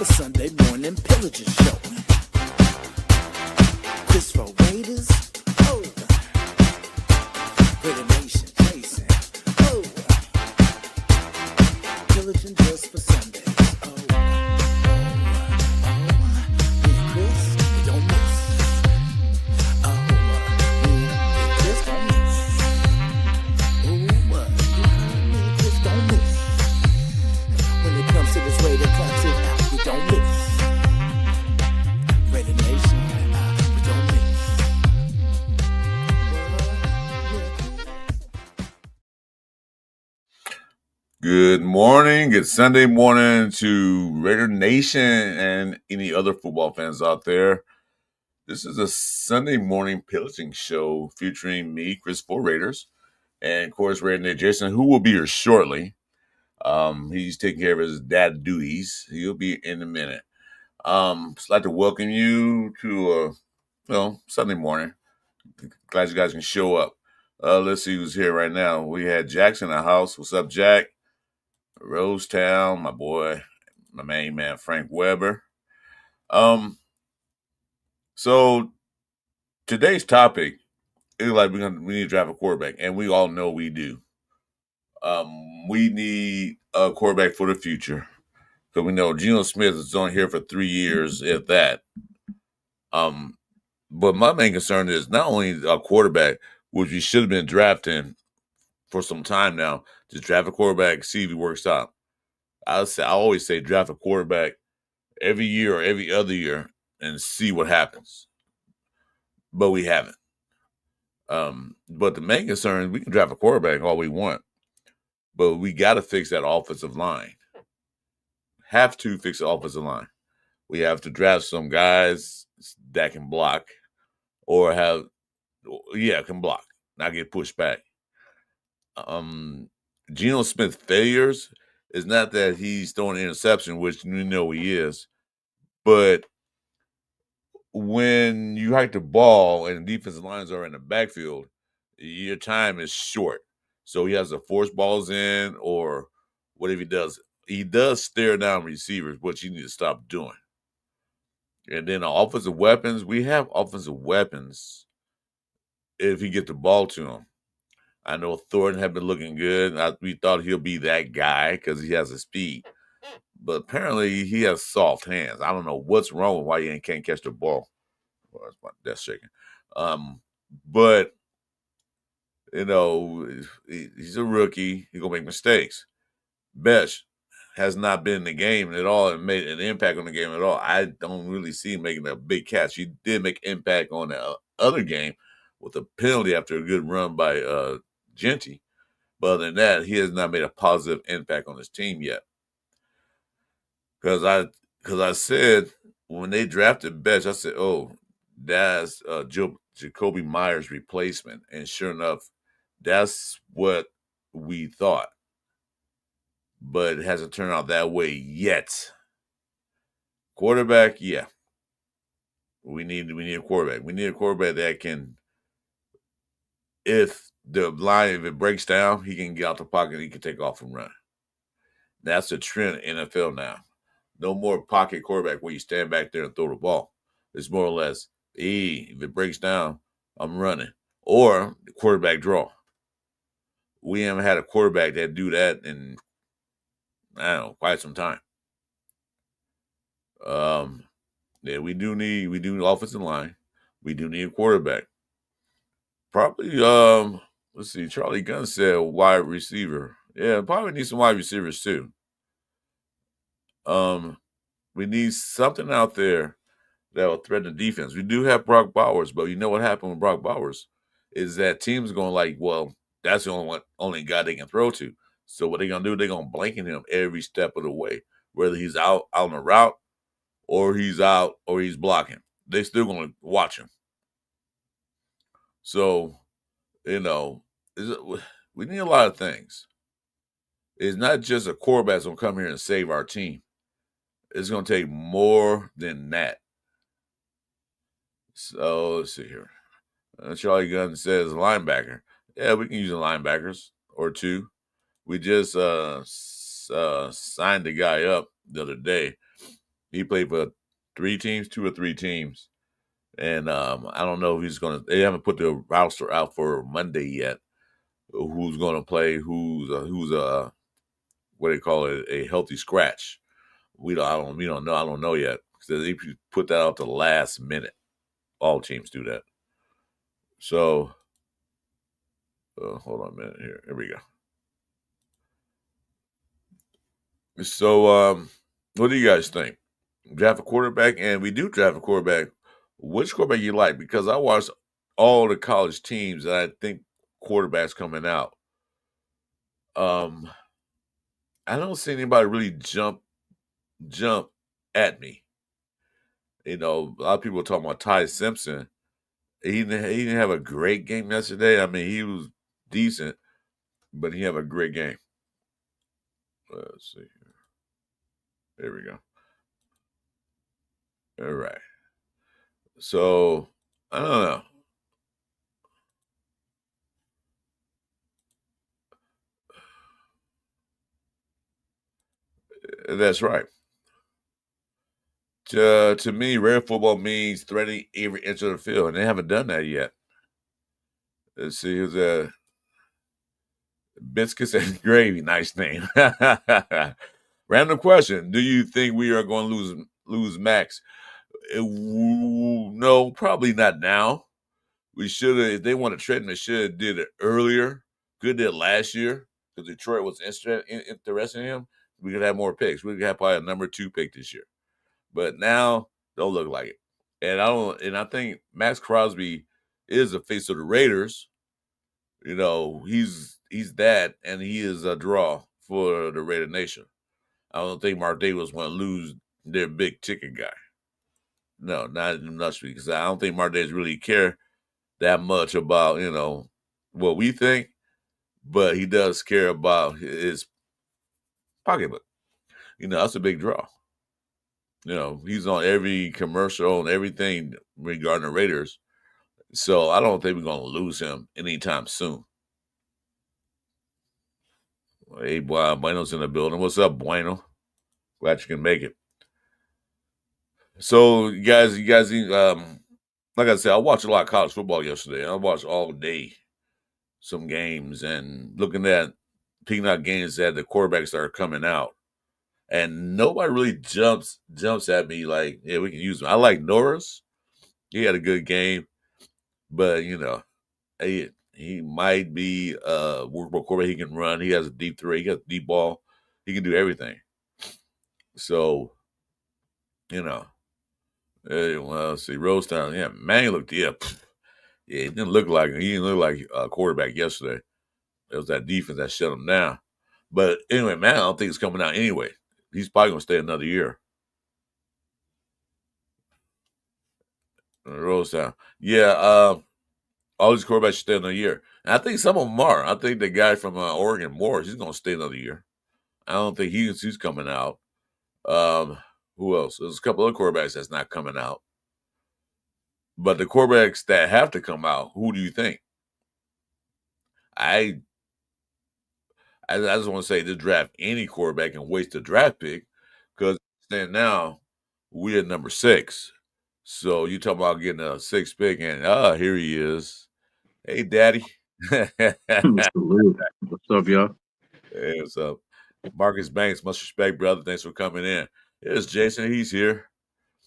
the Sunday morning Pillagers show. Chris4Raiders, oh, Raider Nation, Jason, oh, Pillaging just for Sundays, oh, me and Chris, we don't miss, oh, me and Chris don't miss, oh, me and Chris don't miss. When it comes to this Raider classic, we don't miss. Raider Nation, we don't miss. Good morning. Good Sunday morning to Raider Nation and any other football fans out there. This is a Sunday morning pillaging show featuring me, Chris4Raiders, and of course RNJ Jason, who will be here shortly. He's taking care of his dad duties. He'll be in a minute. Just like to welcome you to Sunday morning. Glad you guys can show up. Let's see who's here right now. We had Jackson in the house. What's up, Jack? Rosetown, my boy, my main man, Frank Weber. So today's topic is like we need to draft a quarterback, and we all know we do. We need a quarterback for the future. So we know Geno Smith is on here for 3 years, if that. But my main concern is not only a quarterback, which we should have been drafting for some time now, to draft a quarterback, see if he works out. I always say draft a quarterback every year or every other year and see what happens. But we haven't. But the main concern is we can draft a quarterback all we want, but we got to fix that offensive line. Have to fix the offensive line. We have to draft some guys that can block or can block, not get pushed back. Geno Smith failures is not that he's throwing an interception, which we know he is, but when you hike the ball and the defensive lines are in the backfield, your time is short. So he has to force balls in or whatever he does. He does stare down receivers, which you need to stop doing. And then offensive weapons, we have offensive weapons if he gets the ball to him. I know Thornton had been looking good. We thought he'll be that guy because he has the speed. But apparently he has soft hands. I don't know what's wrong with why he can't catch the ball. Well, that's my desk shaking. But, he's a rookie. He's going to make mistakes. Besh has not been in the game at all and made an impact on the game at all. I don't really see him making a big catch. He did make impact on the other game with a penalty after a good run by Genty. But other than that, he has not made a positive impact on his team yet. Because I said when they drafted Besh, I said, oh, that's Jacoby Myers' replacement. And sure enough, that's what we thought. But it hasn't turned out that way yet. Quarterback, yeah. We need a quarterback. We need a quarterback that can, if it breaks down, he can get out the pocket, he can take off and run. That's a trend in NFL now. No more pocket quarterback where you stand back there and throw the ball. It's more or less, if it breaks down, I'm running. Or the quarterback draw. We haven't had a quarterback that do that in, I don't know, quite some time. We do need offensive line. We do need a quarterback. Probably, let's see, Charlie Gunn said wide receiver. Yeah, probably need some wide receivers too. We need something out there that will threaten the defense. We do have Brock Bowers, but you know what happened with Brock Bowers is that teams are going like, well, that's the only guy they can throw to. So what they're going to do, they're going to blanket him every step of the way, whether he's out on the route or he's out or he's blocking. They're still going to watch him. So, we need a lot of things. It's not just a quarterback that's going to come here and save our team. It's going to take more than that. So, let's see here. Charlie Gunn says linebacker. Yeah, we can use the linebackers or two. We just signed the guy up the other day. He played for 2 or 3 teams. And I don't know if he's going to. They haven't put the roster out for Monday yet. Who's going to play? Who's what do they call it? A healthy scratch. We don't know. I don't know yet. So they put that out to the last minute. All teams do that. So hold on a minute here. Here we go. So what do you guys think? Draft a quarterback, and we do draft a quarterback. Which quarterback you like? Because I watched all the college teams, and I think quarterbacks coming out. I don't see anybody really jump at me. A lot of people are talking about Ty Simpson. He didn't have a great game yesterday. I mean, he was decent, but he had a great game. Let's see here. There we go. All right. So I don't know. That's right. To me, rare football means threading every inch of the field, and they haven't done that yet. Let's see, who's Biscuits and Gravy, nice name. Random question: do you think we are going to lose Max? No, probably not now. We should have. If they want to trade him, they should have did it earlier. Good did last year because Detroit was interested in him. We could have more picks. We could have probably a number 2 pick this year. But now don't look like it. And I think Max Crosby is the face of the Raiders. He's that, and he is a draw for the Raider Nation. I don't think Mark Davis want to lose their big ticket guy. No, not much, because I don't think Mark Davis really care that much about what we think, but he does care about his pocketbook. That's a big draw. He's on every commercial and everything regarding the Raiders. So I don't think we're going to lose him anytime soon. Hey, Bueno's in the building. What's up, Bueno? Glad you can make it. So, you guys, like I said, I watched a lot of college football yesterday. I watched all day some games and picking out games that the quarterbacks that are coming out. And nobody really jumps at me like, yeah, we can use him. I like Norris. He had a good game, but he might be a workable quarterback. He can run. He has a deep threat. He has a deep ball. He can do everything. So, well, let's see, Rosetown. Yeah, man, he didn't look like a quarterback yesterday. It was that defense that shut him down. But anyway, man, I don't think it's coming out anyway. He's probably going to stay another year. Rosetown. Yeah, all these quarterbacks should stay another year. And I think some of them are. I think the guy from Oregon, Morris, he's going to stay another year. I don't think he's coming out. Who else? There's a couple of quarterbacks that's not coming out. But the quarterbacks that have to come out, who do you think? I just want to say, to draft any quarterback and waste a draft pick, because now we're at number 6. So you talk about getting a 6th pick, and here he is. Hey, Daddy. Salute. What's up, y'all? Hey, what's up? Marcus Banks, much respect, brother. Thanks for coming in. Here's Jason. He's here.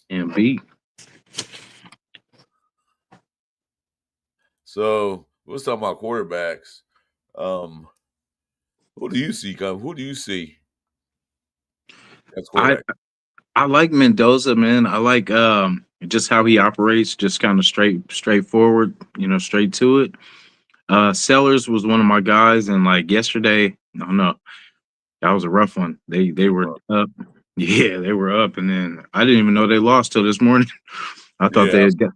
And B. So let's talk about quarterbacks. Who do you see? Who do you see? That's quarterback. I like Mendoza, man. I like just how he operates, just kind of straightforward, straight to it. Sellers was one of my guys, and like yesterday, I don't know, that was a rough one. They were up. Yeah, they were up, and then I didn't even know they lost till this morning. I thought they had got.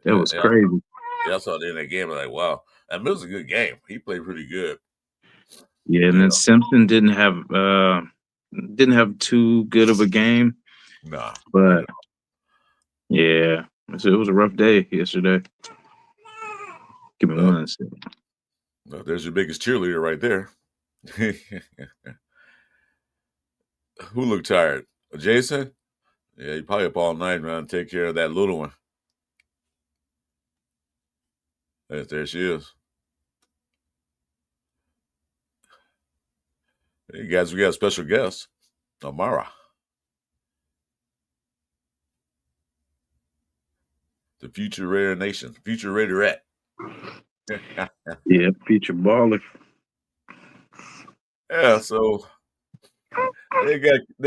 That was crazy. Yeah, I saw the end of the game. I'm like, wow, and it was a good game. He played pretty good. Yeah, and then Simpson didn't have too good of a game. Nah, but yeah, it was a rough day yesterday. Give me 1 second. Well, there's your biggest cheerleader right there. Who looked tired? Jason? Yeah, you probably up all night, man. Take care of that little one. Yes, there she is. Hey guys, we got a special guest, Amara, the future Raider Nation, future Raiderette. Yeah, future baller. Yeah, so they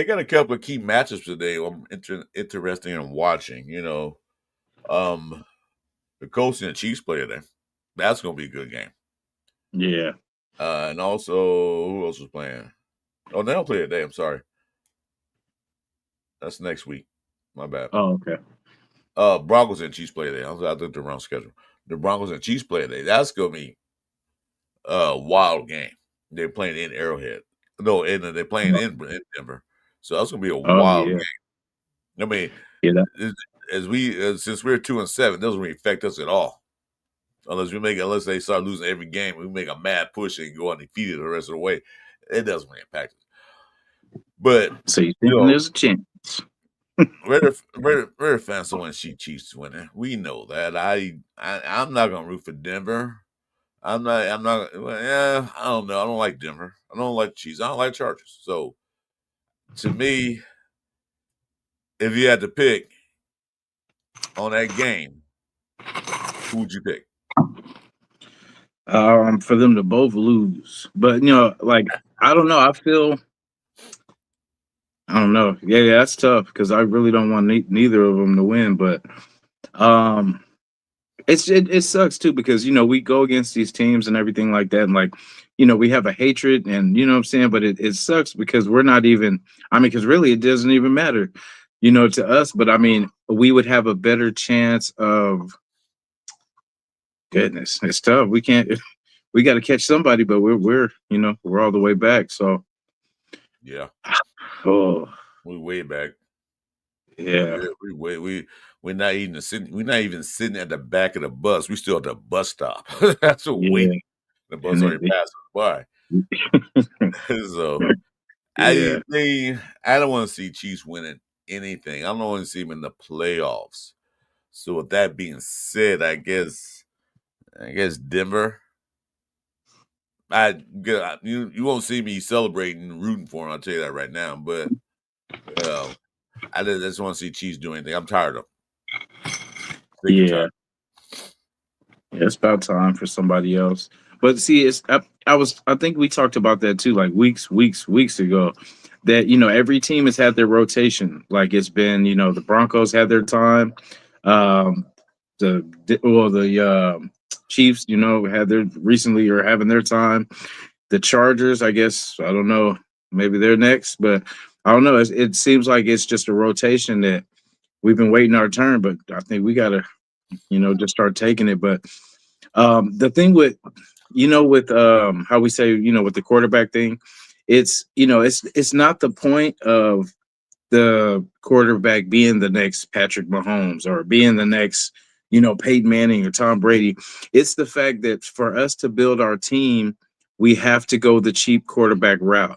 got a couple of key matchups today. I'm interested in watching. The Colts and the Chiefs play today. That's gonna be a good game. Yeah. And also, who else was playing? Oh, they don't play today. I'm sorry. That's next week. My bad. Oh, okay. Broncos and Chiefs play today. I looked at the wrong schedule. The Broncos and Chiefs play today. That's gonna be a wild game. They're playing in Arrowhead. No, and they're playing in Denver. So that's gonna be a Oh, wild yeah. game. I mean, Yeah. since we're 2-7, it doesn't really affect us at all. Unless they start losing every game, we make a mad push and go undefeated the rest of the way. It doesn't really impact us. But So you think there's a chance? Raider fans don't want to see Chiefs winning. We know that. I'm not gonna root for Denver. I'm not. Well, yeah, I don't know. I don't like Denver. I don't like Chiefs. I don't like Chargers. So to me, if you had to pick on that game, who would you pick? For them to both lose, but like I don't know. I don't know. Yeah, that's tough because I really don't want neither of them to win. But um, it sucks too because we go against these teams and everything like that, and like we have a hatred, and you know what I'm saying. But it sucks because we're not even. I mean, because really it doesn't even matter, to us. But I mean, we would have a better chance of. Goodness, it's tough. We can't. We got to catch somebody, but we're all the way back. So, Yeah, oh we way back. yeah, We're not even sitting. We're not even sitting at the back of the bus. We still at the bus stop. That's what yeah, waiting. The bus and already passed us by. So yeah, I don't want to see Chiefs winning anything. I don't want to see them in the playoffs. So with that being said, I guess Denver. You won't see me celebrating and rooting for them. I'll tell you that right now. But I just want to see Chiefs do anything. I'm tired of them. Sick and yeah. tired. Yeah, it's about time for somebody else. But see, I think we talked about that too, like weeks ago. That every team has had their rotation. Like it's been, the Broncos had their time. Um, the Chiefs, had their recently or having their time. The Chargers, I guess, I don't know, maybe they're next, but I don't know. It seems like it's just a rotation that we've been waiting our turn, but I think we gotta, just start taking it. But the thing with how we say, with the quarterback thing, it's not the point of the quarterback being the next Patrick Mahomes or being the next, Peyton Manning or Tom Brady. It's the fact that for us to build our team, we have to go the cheap quarterback route.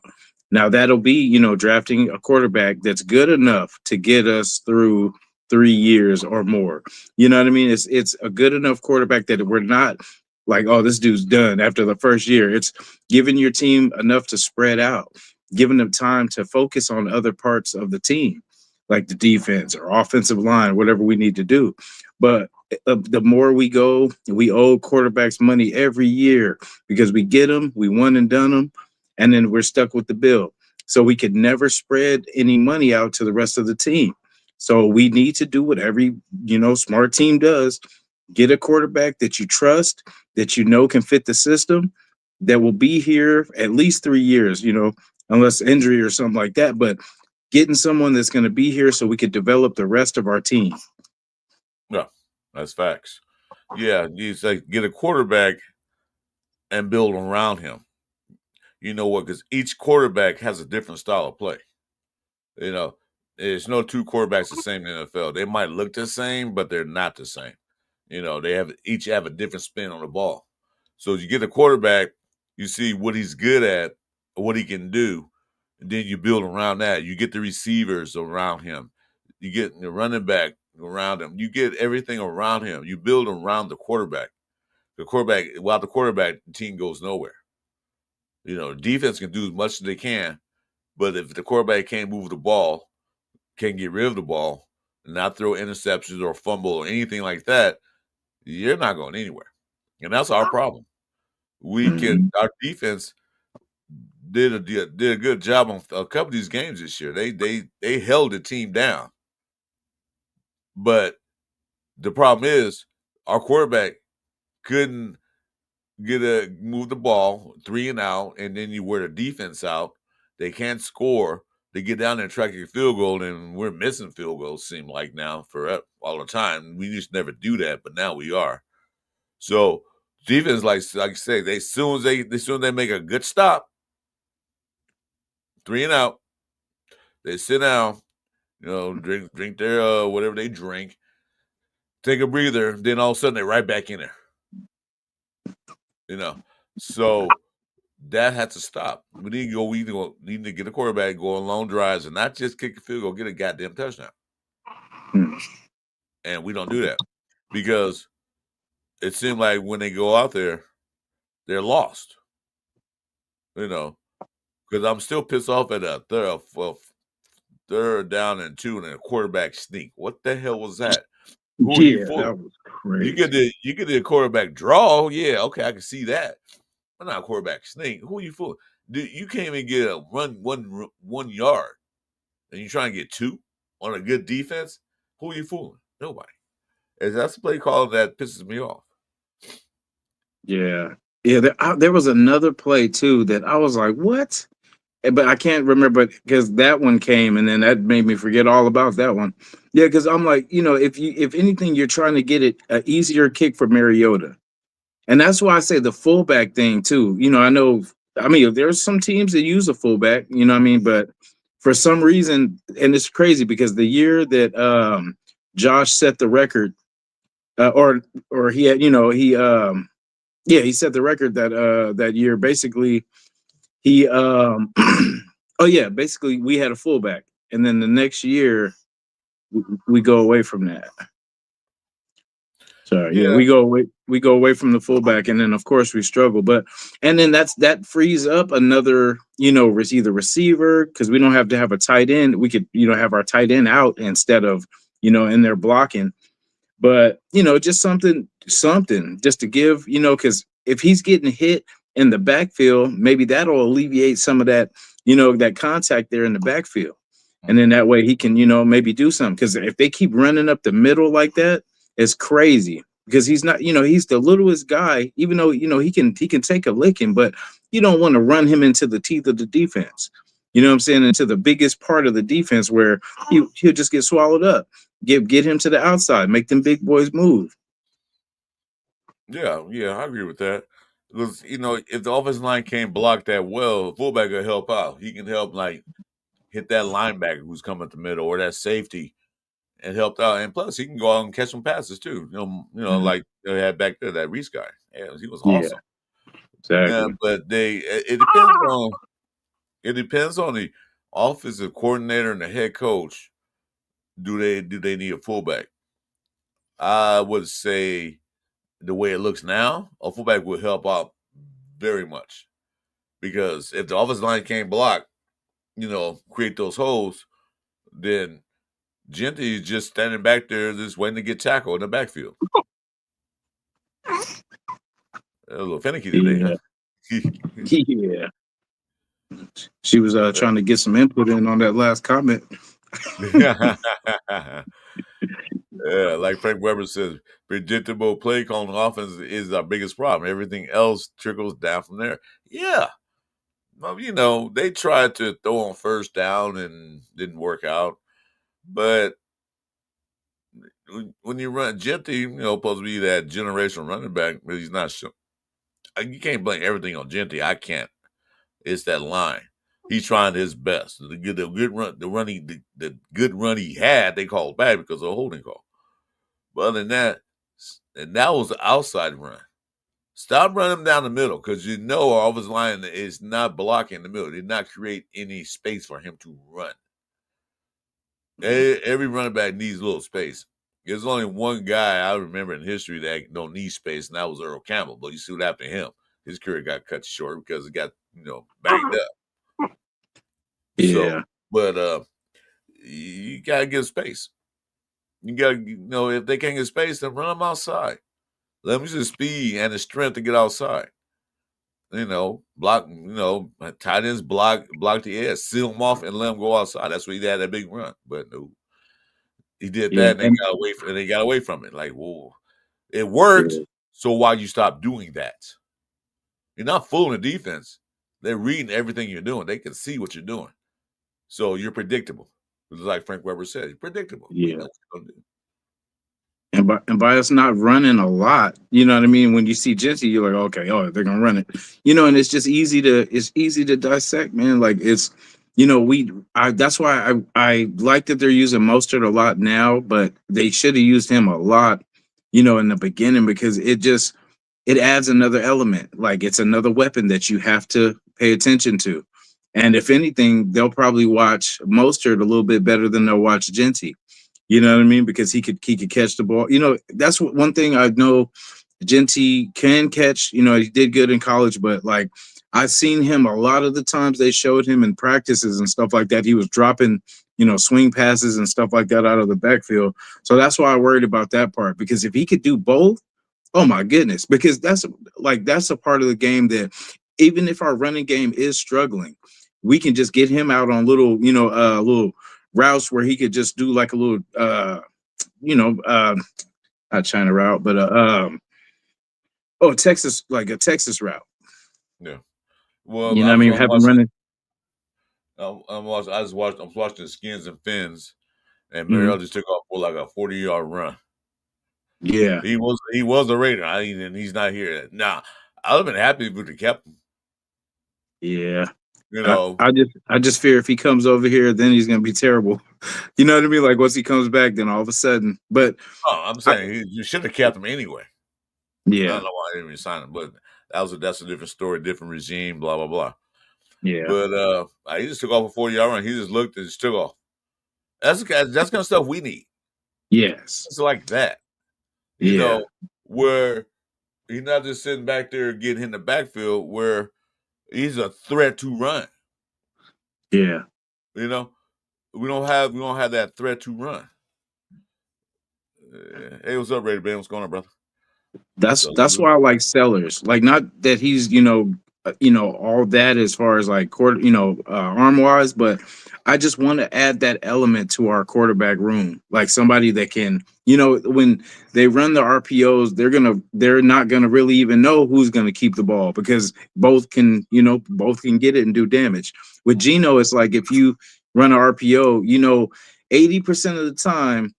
Now that'll be, drafting a quarterback that's good enough to get us through 3 years or more. You know what I mean? It's a good enough quarterback that we're not like, oh, this dude's done after the first year. It's giving your team enough to spread out, giving them time to focus on other parts of the team, like the defense or offensive line, whatever we need to do. But the more we go, we owe quarterbacks money every year because we get them, we won and done them, and then we're stuck with the bill. So we could never spread any money out to the rest of the team. So we need to do what every smart team does: get a quarterback that you trust, that can fit the system, that will be here at least 3 years. Unless injury or something like that. But getting someone that's going to be here so we could develop the rest of our team. No, that's facts. Yeah, you say get a quarterback and build around him. You know what? Because each quarterback has a different style of play. You know, there's no two quarterbacks the same in the NFL. They might look the same, but they're not the same. They each have a different spin on the ball. So as you get a quarterback, you see what he's good at, what he can do, and then you build around that. You get the receivers around him. You get the running back around him. You get everything around him. You build around the quarterback. Without the quarterback, the team goes nowhere. Defense can do as much as they can, but if the quarterback can't move the ball, can't get rid of the ball, and not throw interceptions or fumble or anything like that, you're not going anywhere. And that's our problem. Our defense did a good job on a couple of these games this year. They held the team down, but the problem is our quarterback couldn't move the ball 3 and out, and then you wear the defense out. They can't score. They get down there and try to get a field goal, and we're missing field goals. Seem like now for all the time. We just never do that, but now we are. So defense, like I say, as soon as they make a good stop, 3 and out, they sit down, drink their whatever they drink, take a breather, then all of a sudden they're right back in there. So that had to stop. We need to get a quarterback, go on long drives, and not just kick a field goal, get a goddamn touchdown. And we don't do that because it seemed like when they go out there, they're lost. Because I'm still pissed off at a third down and 2 and a quarterback sneak. What the hell was that? Who are you fooling? That was crazy. You get the quarterback draw. Yeah, okay, I can see that. But not a quarterback sneak. Who are you fooling? You can't even get a run 1 yard, and you're trying to get 2 on a good defense. Who are you fooling? Nobody. And that's the play call that pisses me off. Yeah. There was another play too that I was like, "What?" But I can't remember because that one came and then that made me forget all about that one. Yeah, because I'm like, if anything, you're trying to get it an easier kick for Mariota, and that's why I say the fullback thing too. I mean, there's some teams that use a fullback, but for some reason, and it's crazy because the year that Josh set the record, or he had, he set the record that year. Basically, he basically we had a fullback, and then the next year we go away from that. So we go away from the fullback, and then of course we struggle. And then that frees up another, either receiver, because we don't have to have a tight end. We could, have our tight end out instead of, in there blocking. But just something just to give, because if he's getting hit in the backfield, maybe that'll alleviate some of that, that contact there in the backfield. And then that way he can, maybe do something. Because if they keep running up the middle like that, it's crazy. Because he's not, he's the littlest guy, even though, he can take a licking, but you don't want to run him into the teeth of the defense. You know what I'm saying? Into the biggest part of the defense where he'll just get swallowed up. Get him to the outside, make them big boys move. Yeah, I agree with that. Because, if the offensive line can't block that well, the fullback will help out. He can help, like, hit that linebacker who's coming up the middle or that safety and help out. And plus, he can go out and catch some passes, too. Like they had back there, that Reese guy. Yeah, he was awesome. Exactly. Yeah, but it depends on the offensive coordinator and the head coach. Do they need a fullback? I would say the way it looks now, a fullback would help out very much. Because if the offensive line can't block, create those holes, then Genty is just standing back there just waiting to get tackled in the backfield. A little finicky today, huh? Yeah. She was trying to get some input in on that last comment. Yeah, like Frank Weber says, predictable play calling offense is our biggest problem. Everything else trickles down from there. Yeah. Well, they tried to throw on first down and didn't work out. But when you run Genty, supposed to be that generational running back, but he's not sure. You can't blame everything on Genty. I can't. It's that line. He's trying his best. The good run he had, they called back because of a holding call. But other than that, and that was the outside run. Stop running down the middle because our offensive line is not blocking the middle. Did not create any space for him to run. Every running back needs a little space. There's only one guy I remember in history that don't need space, and that was Earl Campbell. But you see what happened to him? His career got cut short because he got banged up. Yeah. So, but you gotta give space. You gotta if they can't get space, then run them outside. Let them use the speed and the strength to get outside. Block. Tight ends block the edge, seal them off, and let them go outside. That's where he had that big run. But no, he did Yeah. that, and they got away from it. Like, whoa, it Yeah. worked. So why you stop doing that? You're not fooling the defense. They're reading everything you're doing. They can see what you're doing. So you're predictable. Like Frank Weber said, you're predictable. We Yeah. know what you're gonna do. And by us not running a lot, you know what I mean? When you see Genty, you're like, okay, they're gonna run it. And it's just easy to dissect, man. Like it's that's why I like that they're using Mostert a lot now, but they should have used him a lot, in the beginning, because it adds another element. Like it's another weapon that you have to pay attention to. And if anything, they'll probably watch Mostert a little bit better than they'll watch Genty. You know what I mean? Because he could catch the ball. That's one thing I know Genty can catch. He did good in college, but like I've seen him a lot of the times they showed him in practices and stuff like that. He was dropping, swing passes and stuff like that out of the backfield. So that's why I worried about that part, because if he could do both, oh my goodness, because that's a part of the game that even if our running game is struggling, we can just get him out on little routes where he could just do like a little you know, not China route, but Texas, like a Texas route. Yeah. Well, You know what I mean? I'm Have him watching. running. I'm watching. I was watching the Skins and Fins, and Mhm. Mariel just took off for like a 40-yard run. Yeah, He was a Raider, and he's not here now. I'd have been happy if we would kept him. yeah. You I, know, I just fear if he comes over here, then he's gonna be terrible. You know what I mean? Like once he comes back, then all of a sudden. But oh, I'm I, saying you should have kept him anyway. I don't yeah, know why I didn't resign him, but that's a different story, different regime, blah blah blah. yeah, But he just took off a 40-yard run. He just looked and just took off. That's kind of stuff we need. yes, It's like that, yeah, where he's not just sitting back there getting in the backfield, where he's a threat to run. yeah. You know, we don't have that threat to run. Hey, what's up, Raider Ben? What's going on, brother? That's Salute. why I like Sellers. Like not that he's all that as far as like arm wise, but I just want to add that element to our quarterback room, like somebody that can when they run the RPOs, they're not gonna really even know who's gonna keep the ball, because both can get it and do damage. With Gino, it's like if you run an RPO, 80% of the time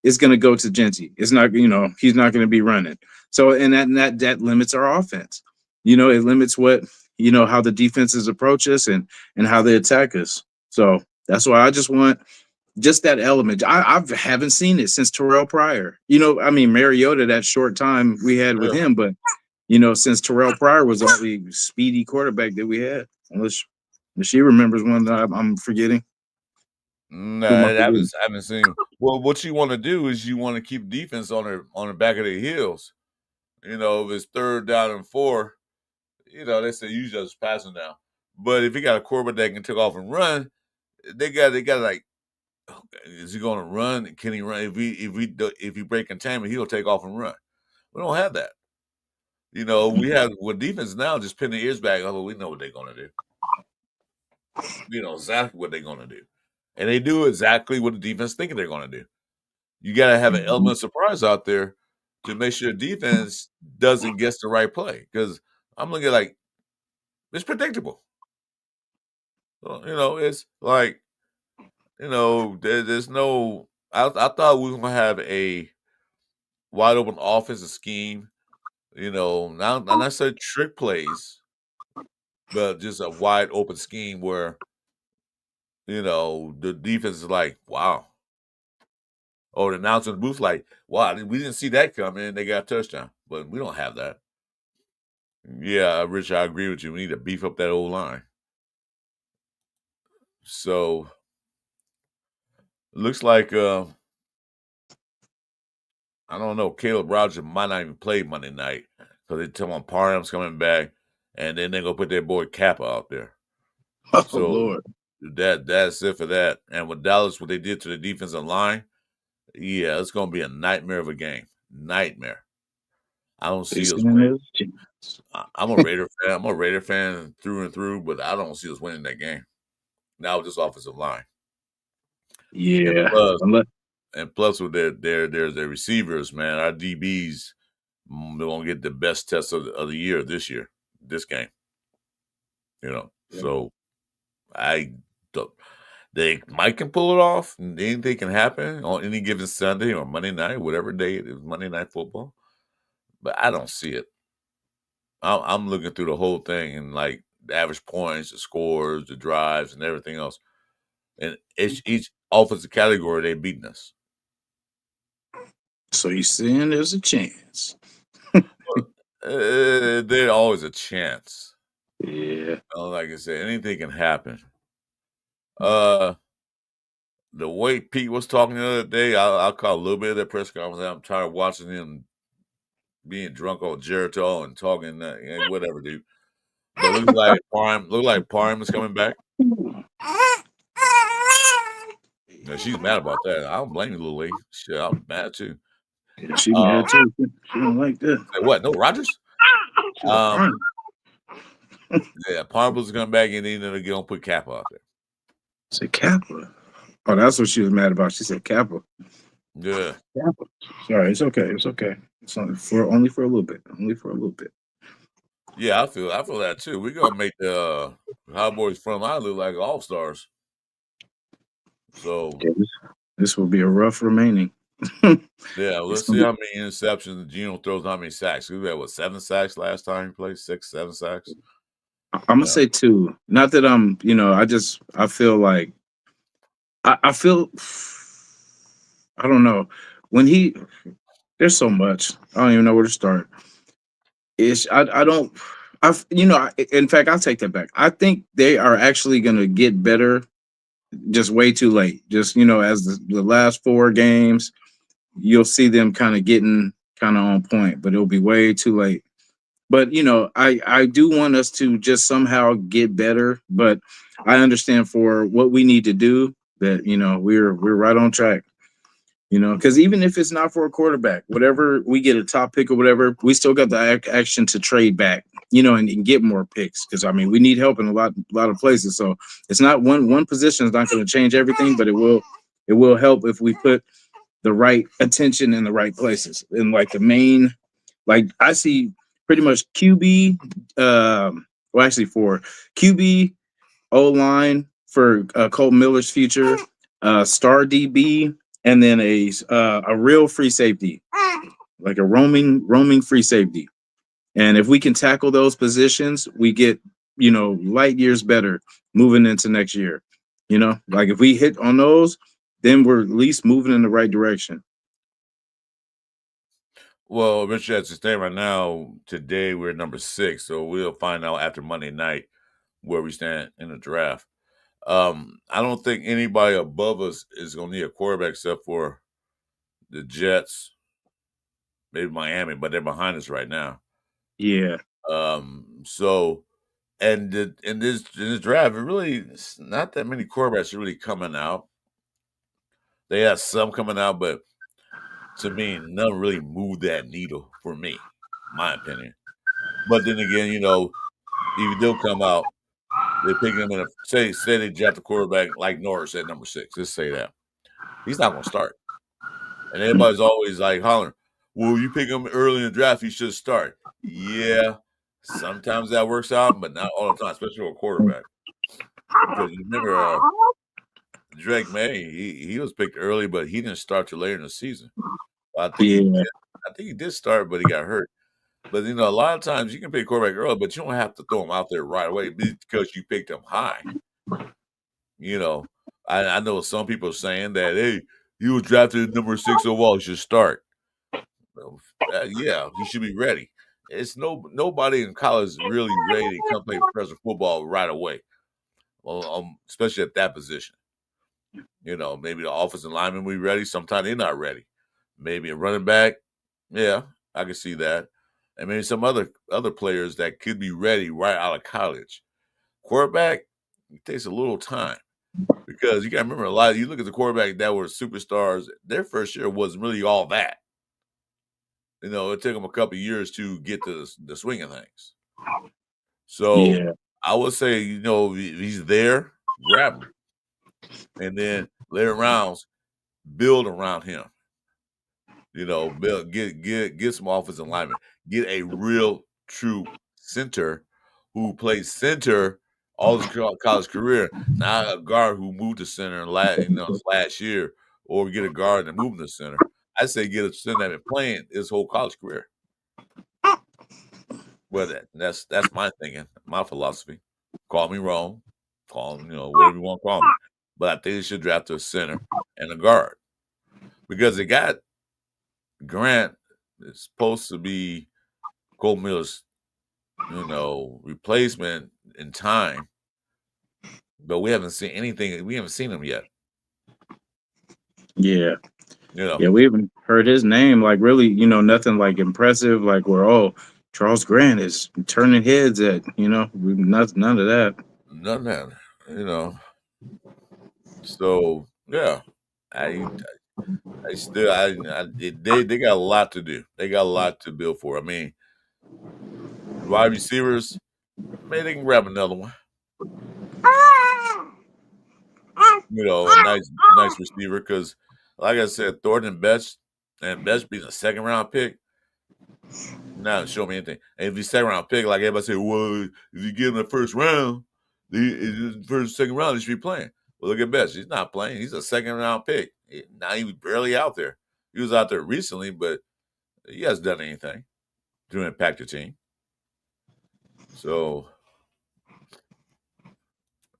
it's going to go to Genty. It's not, he's not going to be running. So, and that limits our offense. It limits how the defenses approach us and how they attack us. So that's why I just want just that element. I haven't seen it since Terrell Pryor. I mean Mariota, that short time we had with Yeah. him, but since Terrell Pryor was the only speedy quarterback that we had, unless she remembers one that I'm forgetting. No, Who am I forgetting? I haven't seen him. Well, what you want to do is you want to keep defense on the back of their heels. If it's 3rd down and 4, they say you just passing down. But if you got a quarterback that can take off and run, they got like, okay, is he going to run? Can he run? If we break containment, he'll take off and run. We don't have that. We have with defense now just pin the ears back. Oh, we know what they're going to do. We know exactly what they're going to do, and they do exactly what the defense thinking they're going to do. You got to have an element of surprise out there to make sure defense doesn't guess the right play. Because I'm looking at like it's predictable. It's like there's no. I thought we were gonna have a wide open offensive scheme. Not necessarily trick plays, but just a wide open scheme where the defense is like, wow. Or the announcer in the booth like, wow, we didn't see that coming. They got a touchdown, but we don't have that. Yeah, Rich, I agree with you. We need to beef up that old line. So It looks like I don't know. Caleb Rogers might not even play Monday night because they tell him Parham's coming back, and then they're gonna put their boy Kappa out there. Oh So Lord. that's it for that. And with Dallas, what they did to the defensive line, yeah, it's gonna be a nightmare of a game. Nightmare. I don't They see us saying winning. there's a chance. I'm a Raider fan. I'm a Raider fan through and through, but I don't see us winning that game. Now with this offensive line. And Yeah. plus, Unless with their receivers, man, our DBs they're gonna get the best test of the year this game. yeah. So I don't, they might can pull it off. Anything can happen on any given Sunday or Monday night, whatever day it is, Monday Night Football. But I don't see it. I'm looking through the whole thing and like the average points, the scores, the drives, and everything else. And each offensive category they beating us. So you saying there's a chance. There's always a chance. Yeah. Like I said, anything can happen. The way Pete was talking the other day, I'll call a little bit of that press conference. I'm tired of watching him being drunk on Geritol and talking whatever, dude. But look like Parham is coming back. Yeah, she's mad about that. I don't blame you, little lady. Shit, I'm mad too. Yeah, she mad too. She don't like that. What? No Rogers? She like, Yeah, Parham was coming back and then they're gonna put Kappa out there. say Kappa. Oh, that's what she was mad about. She said Kappa. Yeah. Kappa. Sorry, it's okay. It's okay. It's only for a little bit. Only for a little bit. Yeah, I feel that too. We're gonna make the Cowboys front line look like all stars. So Yeah, this will be a rough remaining. yeah, let's see how many interceptions Geno throws, how many sacks. We had 7 sacks last time he played, 6, 7 sacks. I'm gonna say 2. Not that I'm, I feel like I feel I don't know. When there's so much. I don't even know where to start. I don't in fact I'll take that back. I think they are actually gonna get better just way too late. Just as the last 4 games, you'll see them kind of getting kind of on point, but it'll be way too late. But I do want us to just somehow get better. But I understand for what we need to do that we're right on track. Because even if it's not for a quarterback, whatever we get a top pick or whatever, we still got the action to trade back, and get more picks. Because I mean, we need help in a lot of places. So it's not one position is not going to change everything, but it will help if we put the right attention in the right places. And like the main, like I see pretty much QB, well actually for QB, O line for Colt Miller's future, star DB, and then a real free safety, like a roaming free safety. And if we can tackle those positions, we get light years better moving into next year. Like if we hit on those, then we're at least moving in the right direction. Well, Richard, as it stands right now, today we're number 6, so we'll find out after Monday night where we stand in the draft. I don't think anybody above us is going to need a quarterback except for the Jets, maybe Miami, but they're behind us right now. Yeah. So, and in this draft, it really it's not that many quarterbacks are really coming out. They have some coming out, but to me, none really moved that needle for me, my opinion. But then again, if you do come out, they pick him in a say they draft a quarterback like Norris at number 6. Let's say that he's not going to start, and everybody's always like hollering, "Well, you pick him early in the draft, he should start." Yeah, sometimes that works out, but not all the time, especially with a quarterback. Because you remember Drake May, he was picked early, but he didn't start till later in the season. I think he did start, but he got hurt. But a lot of times you can pick quarterback early, but you don't have to throw him out there right away because you picked him high. I know some people are saying that, hey, he was drafted number 6 overall, he should start. Well, yeah, he should be ready. It's nobody in college is really ready to come play professional football right away. Well, especially at that position. Maybe the offensive lineman will be ready. Sometimes they're not ready. Maybe a running back. Yeah, I can see that. And maybe some other players that could be ready right out of college. Quarterback, it takes a little time because you got to remember a lot. You look at the quarterback that were superstars. Their first year wasn't really all that. It took them a couple of years to get to the swing of things. So Yeah. I would say, he's there, grab him, and then later rounds build around him. Build get some offensive linemen, get a real true center who played center all his college career, not a guard who moved to center last year, or get a guard and move him to center. I say get a center that been playing his whole college career. Well, that's my thinking, my philosophy. Call me wrong, call me, whatever you want to call me, but I think they should draft a center and a guard because they got Grant is supposed to be Cole Miller's, replacement in time, but we haven't seen anything. We haven't seen him yet. Yeah. You know, Yeah, we haven't heard his name like really, nothing like impressive. Like Charles Grant is turning heads at, none of that. none of that. So yeah, I I still they got a lot to do. They got a lot to build for. I mean, wide receivers, maybe they can grab another one. A nice receiver because, like I said, Thornton and Best being a second round pick. Not show me anything. And if he's second round pick, like everybody say, well, if you give him the first round, second round, he should be playing. Well, look at Best. He's not playing. He's a second round pick. Now he was barely out there. He was out there recently, but he hasn't done anything to impact the team. So,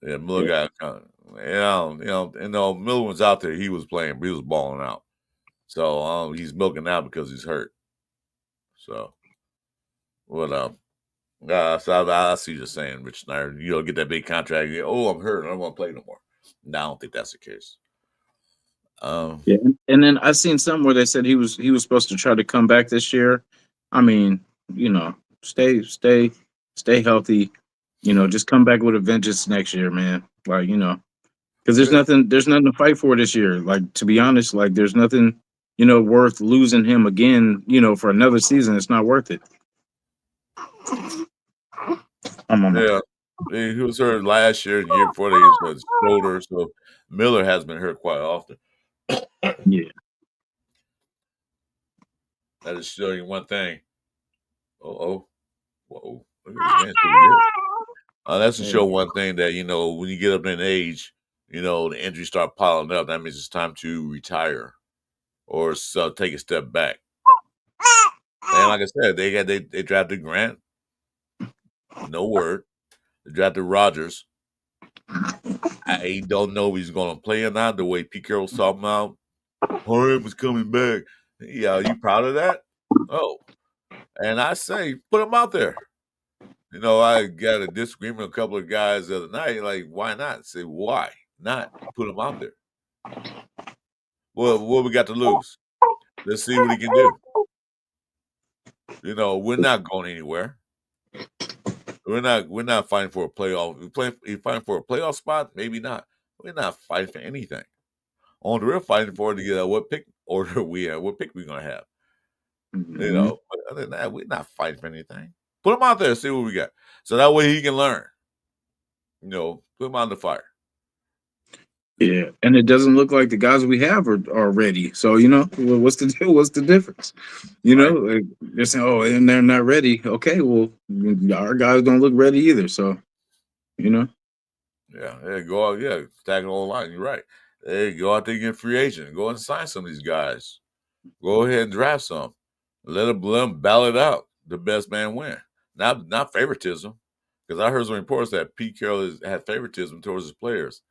yeah, Miller got Miller was out there. He was playing. He was balling out. So he's milking out because he's hurt. So, what so I see you saying, Rich Snyder. You don't get that big contract. I'm hurt. I don't want to play no more. No, I don't think that's the case. Yeah, and then I seen something where they said he was supposed to try to come back this year. I mean, stay healthy. Just come back with a vengeance next year, man. Like, because there's nothing to fight for this year. Like, to be honest, like there's nothing, worth losing him again. For another season, it's not worth it. Yeah, he was hurt last year, the year before he was his shoulder. So Miller has been hurt quite often. Yeah. That is showing one thing. Whoa, look at this man, pretty good. That's to show one thing that when you get up in age, the injuries start piling up. That means it's time to retire or take a step back. And like I said, they drafted Grant. No word. They drafted Rodgers. I don't know if he's going to play or not. The way Pete Carroll's talking about, Horn was coming back. Yeah, are you proud of that? Oh, and I say put him out there. I got a disagreement with a couple of guys the other night. Like, why not? Say why not put him out there? Well, what we got to lose? Let's see what he can do. We're not going anywhere. We're not fighting for a playoff. We fighting for a playoff spot? Maybe not. We're not fighting for anything. Only we're fighting for to get what pick order we have, what pick we're gonna have. Mm-hmm. But other than that, we're not fighting for anything. Put him out there, see what we got. So that way he can learn. Put him on the fire. Yeah, and it doesn't look like the guys we have are ready. So what's the difference? Like they're saying, oh, and they're not ready. Okay, well, our guys don't look ready either. So, Yeah, go out. Yeah, stack the whole line. You're right. Hey, go out there and get free agent. Go and sign some of these guys. Go ahead and draft some. Let them battle it out. The best man win. Not favoritism. Because I heard some reports that Pete Carroll had favoritism towards his players.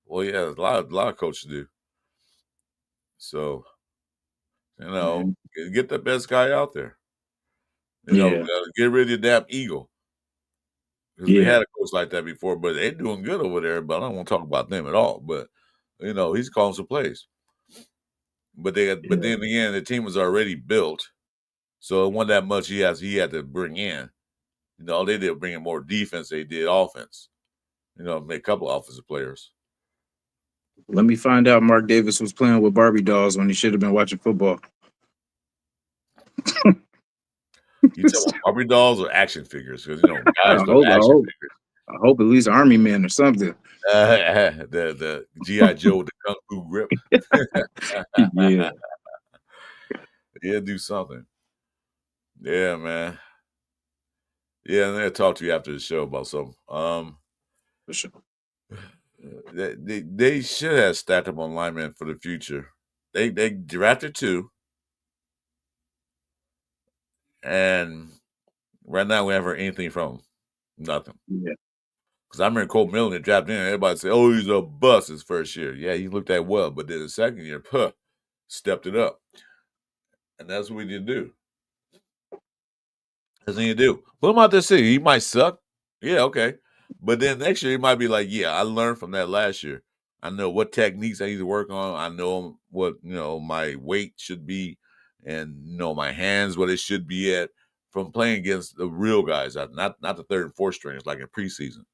Well, yeah, a lot of coaches do. So, get the best guy out there. Get rid of the damn ego. Because we had a coach like that before, but they're doing good over there. But I don't want to talk about them at all. But He's calling some plays. But then again, the team was already built, so it wasn't that much he had to bring in. They did bring in more defense. They did offense. Make a couple of offensive players. Let me find out Mark Davis was playing with Barbie dolls when he should have been watching football. You tell me Barbie dolls or action figures? Because guys love action figures. I hope at least Army Men or something. The G.I. Joe with the Kung Fu grip. Yeah. Yeah, do something. Yeah, man. Yeah, and they'll talk to you after the show about something. For sure. They should have stacked up on linemen for the future. They drafted 2, and right now we haven't heard anything from them. Nothing. Yeah. Because I remember Cole Millen that dropped in, everybody said, "Oh, he's a bust his first year." Yeah, he looked that well, but then the second year, stepped it up, and that's what we need to do. That's what you do. Put him out there. See, he might suck. Yeah, okay. But then next year he might be like, yeah, I learned from that last year. I know what techniques I need to work on. I know what my weight should be, and my hands what it should be at from playing against the real guys, not the third and fourth stringers like in preseason.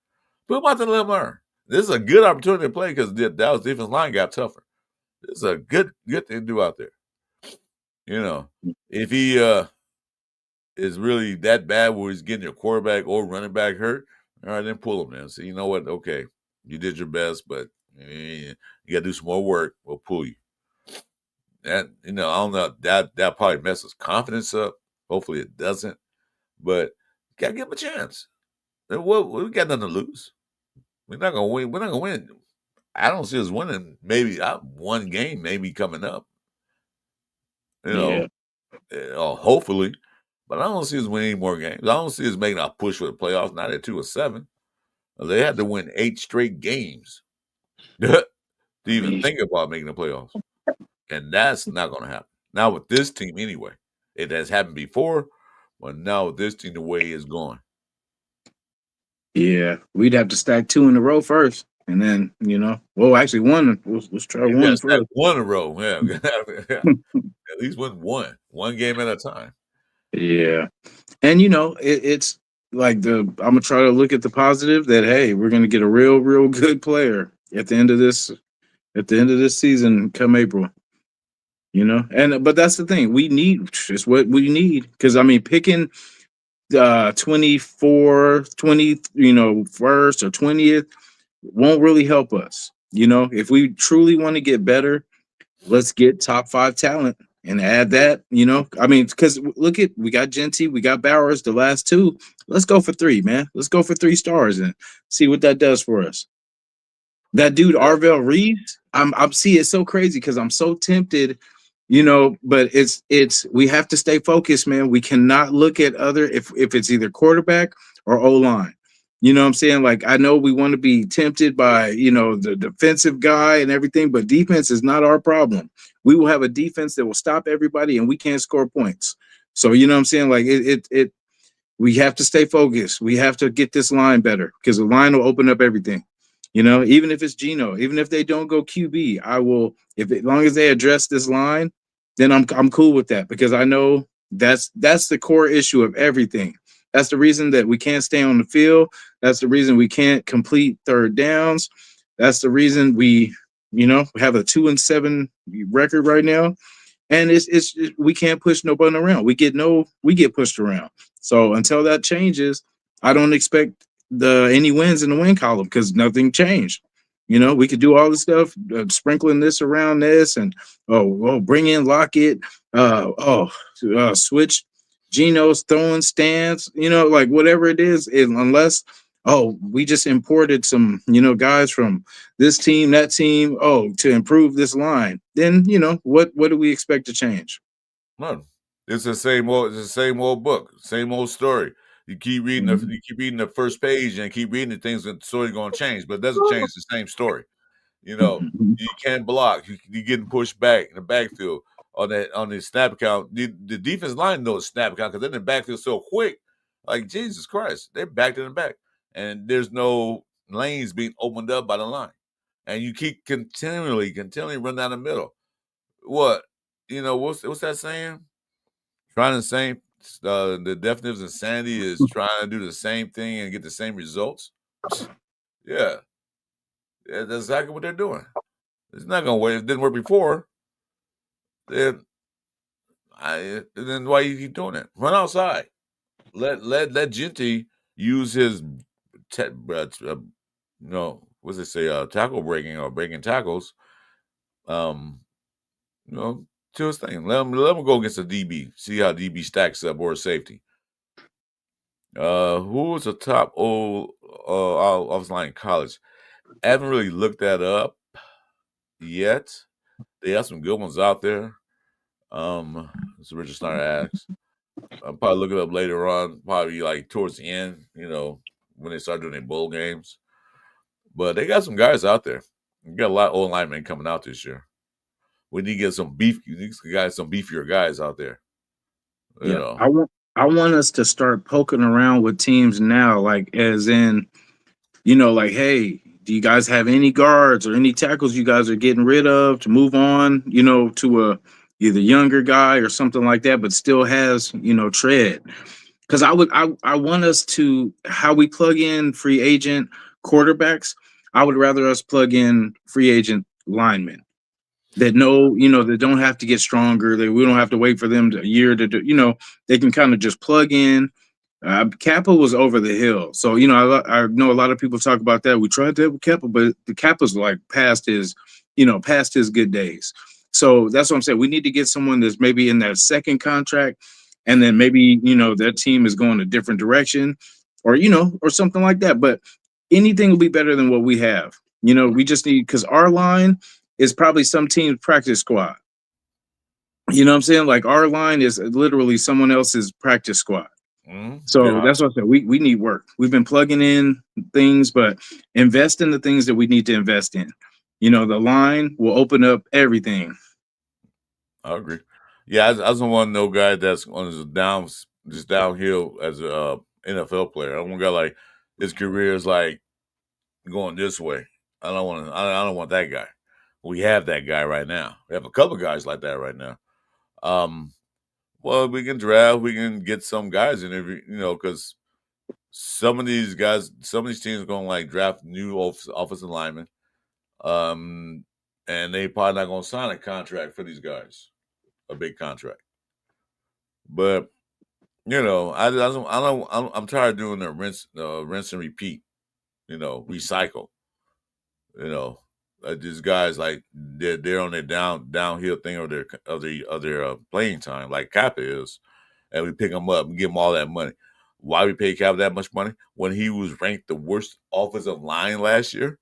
Put him out there to let him learn. This is a good opportunity to play because the Dallas defense line got tougher. This is a good thing to do out there. If he is really that bad where he's getting your quarterback or running back hurt, all right, then pull him then. So you know what? Okay, you did your best, but you got to do some more work. We'll pull you. That I don't know. That probably messes confidence up. Hopefully it doesn't. But you got to give him a chance. We got nothing to lose. We're not gonna win. We're not gonna win. I don't see us winning. Maybe one game, maybe coming up. Hopefully. But I don't see us winning any more games. I don't see us making a push for the playoffs, not at 2 or 7. They had to win 8 straight games to even think about making the playoffs. And that's not going to happen. Now with this team anyway. It has happened before, but now with this team, the way it's going. Yeah, we'd have to stack 2 in a row first. And then, actually one. Let's try one first. 1 in a row. Yeah. At least win one game at a time. Yeah. And it's like I'm gonna try to look at the positive that hey, we're gonna get a real good player at the end of this season come April. But that's the thing. We need it's what we need. Because picking 24th, 20, first or 20th won't really help us. If we truly want to get better, let's get top 5 talent and add that, because we got Genty, we got Bowers, the last 2. Let's go for 3, man. Let's go for 3 stars and see what that does for us. That dude, Arvell Reeves, I'm see it's so crazy because I'm so tempted, but it's we have to stay focused, man. We cannot look at other if it's either quarterback or O-line. You know what I'm saying? Like, I know we want to be tempted by, the defensive guy and everything, but defense is not our problem. We will have a defense that will stop everybody and we can't score points. So, you know what I'm saying? Like, we have to stay focused. We have to get this line better because the line will open up everything. Even if it's Geno, even if they don't go QB, I will, as long as they address this line, then I'm cool with that because I know that's the core issue of everything. That's the reason that we can't stay on the field. That's the reason we can't complete third downs. That's the reason we, have a 2-7 record right now. And it's we can't push nobody around. We get pushed around. So until that changes, I don't expect any wins in the win column because nothing changed. We could do all this stuff, sprinkling this around this, and bring in Lockett, switch Geno's throwing stance, like whatever it is, unless we just imported some, guys from this team, that team, to improve this line, then what do we expect to change? None. It's the same old book, same old story. You keep reading the first page and keep reading the things that the story's gonna change, but it doesn't change the same story. You can't block. You're getting pushed back in the backfield on the snap count. The defense line knows snap count because they're in the backfield so quick. Like Jesus Christ, they're backed in the back, and there's no lanes being opened up by the line. and you keep continually run down the middle. What what's that saying? Trying the same. The definition of insanity is trying to do the same thing and get the same results. Yeah, that's exactly what they're doing. It's not gonna work. It didn't work before. Then then why you keep doing it? Run outside. Let Genty use his what's it say? Tackle breaking or breaking tackles. Um, to his thing. Let him go against a DB. See how DB stacks up or a safety. Who was the top offensive line in college? I haven't really looked that up yet. They have some good ones out there. It's Richard Snyder asks. I'll probably look it up later on, probably like towards the end, when they start doing their bowl games. But they got some guys out there. You got a lot of old linemen coming out this year. We need to get some beef. You need some beefier guys out there. Yeah, I want us to start poking around with teams now, like as in, like, hey, do you guys have any guards or any tackles you guys are getting rid of to move on, to a either younger guy or something like that, but still has, tread. Because I want us to how we plug in free agent quarterbacks. I would rather us plug in free agent linemen that know, that don't have to get stronger, that we don't have to wait for them a year to do, they can kind of just plug in. Kappa was over the hill. So, I know a lot of people talk about that. We tried that with Kappa, but the Kappa's like past his good days. So that's what I'm saying. We need to get someone that's maybe in that second contract, and then maybe, that team is going a different direction or, or something like that. But anything will be better than what we have. We just need, because our line is probably some team's practice squad. You know what I'm saying? Like our line is literally someone else's practice squad. So that's what I said. We need work. We've been plugging in things, but invest in the things that we need to invest in. The line will open up everything. I agree. Yeah, I don't want no guy that's on his just downhill as a NFL player. I don't want a guy like his career is like going this way. I don't want that guy. We have that guy right now. We have a couple guys like that right now. Well, we can draft, we can get some guys in every, because some of these teams are going to like draft new offensive linemen. And they probably not going to sign a contract for these guys, a big contract. But I'm tired of doing the rinse and repeat. Recycle. These guys like they're on their downhill thing of their playing time, like Kappa is, and we pick them up and give them all that money. Why we pay Kappa that much money when he was ranked the worst offensive line last year,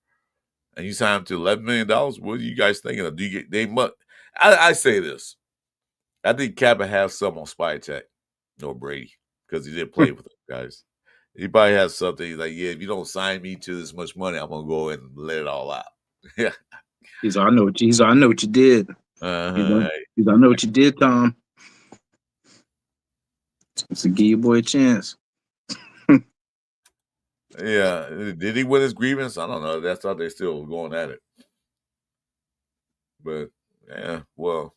and you signed him to $11 million? What are you guys thinking of? I say this. I think Kappa has some on Spy Tech, no Brady, because he did play with them guys. He probably has something. He's like, yeah, if you don't sign me to this much money, I'm gonna go and let it all out. Yeah. He's I know what you did. He's I know what you did, Tom. So give your boy a chance. Yeah. Did he win his grievance? I don't know. That's how they still going at it. But yeah, well,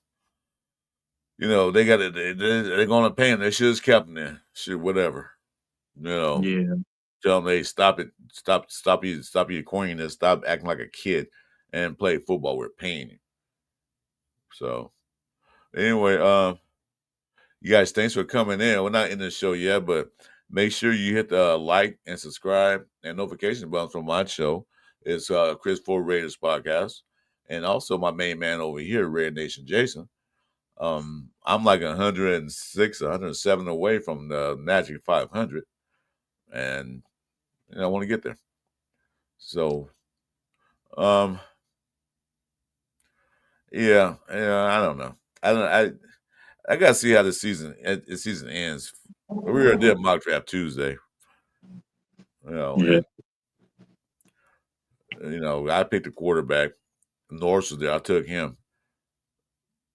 they got it. They're gonna pay him. They should have kept him there. Shit, whatever. Yeah. Tell them, hey, stop it. Stop your corniness. Stop acting like a kid and play football. We're paying you. So anyway, you guys, thanks for coming in. We're not in the show yet, but make sure you hit the like and subscribe and notification buttons from my show. It's Chris4Raiders podcast. And also my main man over here, Red Nation Jason. I'm like 106, 107 away from the magic 500. And I want to get there. So, yeah, I don't know. I gotta see how the season ends. We were did mock draft Tuesday. Yeah. And, I picked a quarterback. Norris was there. I took him.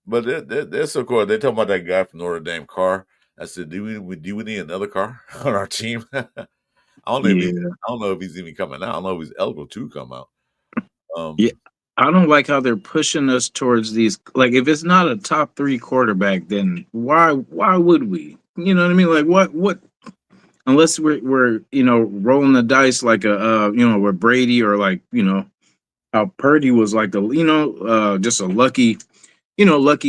But they're so cool. They talking about that guy from Notre Dame, Carr. I said, do we need another Carr on our team? I don't know if he's even coming out. I don't know if he's eligible to come out. Yeah, I don't like how they're pushing us towards these. Like, if it's not a top three quarterback, then why would we? You know what I mean? Like, what? Unless we're rolling the dice like a with Brady, or like how Purdy was like the just a lucky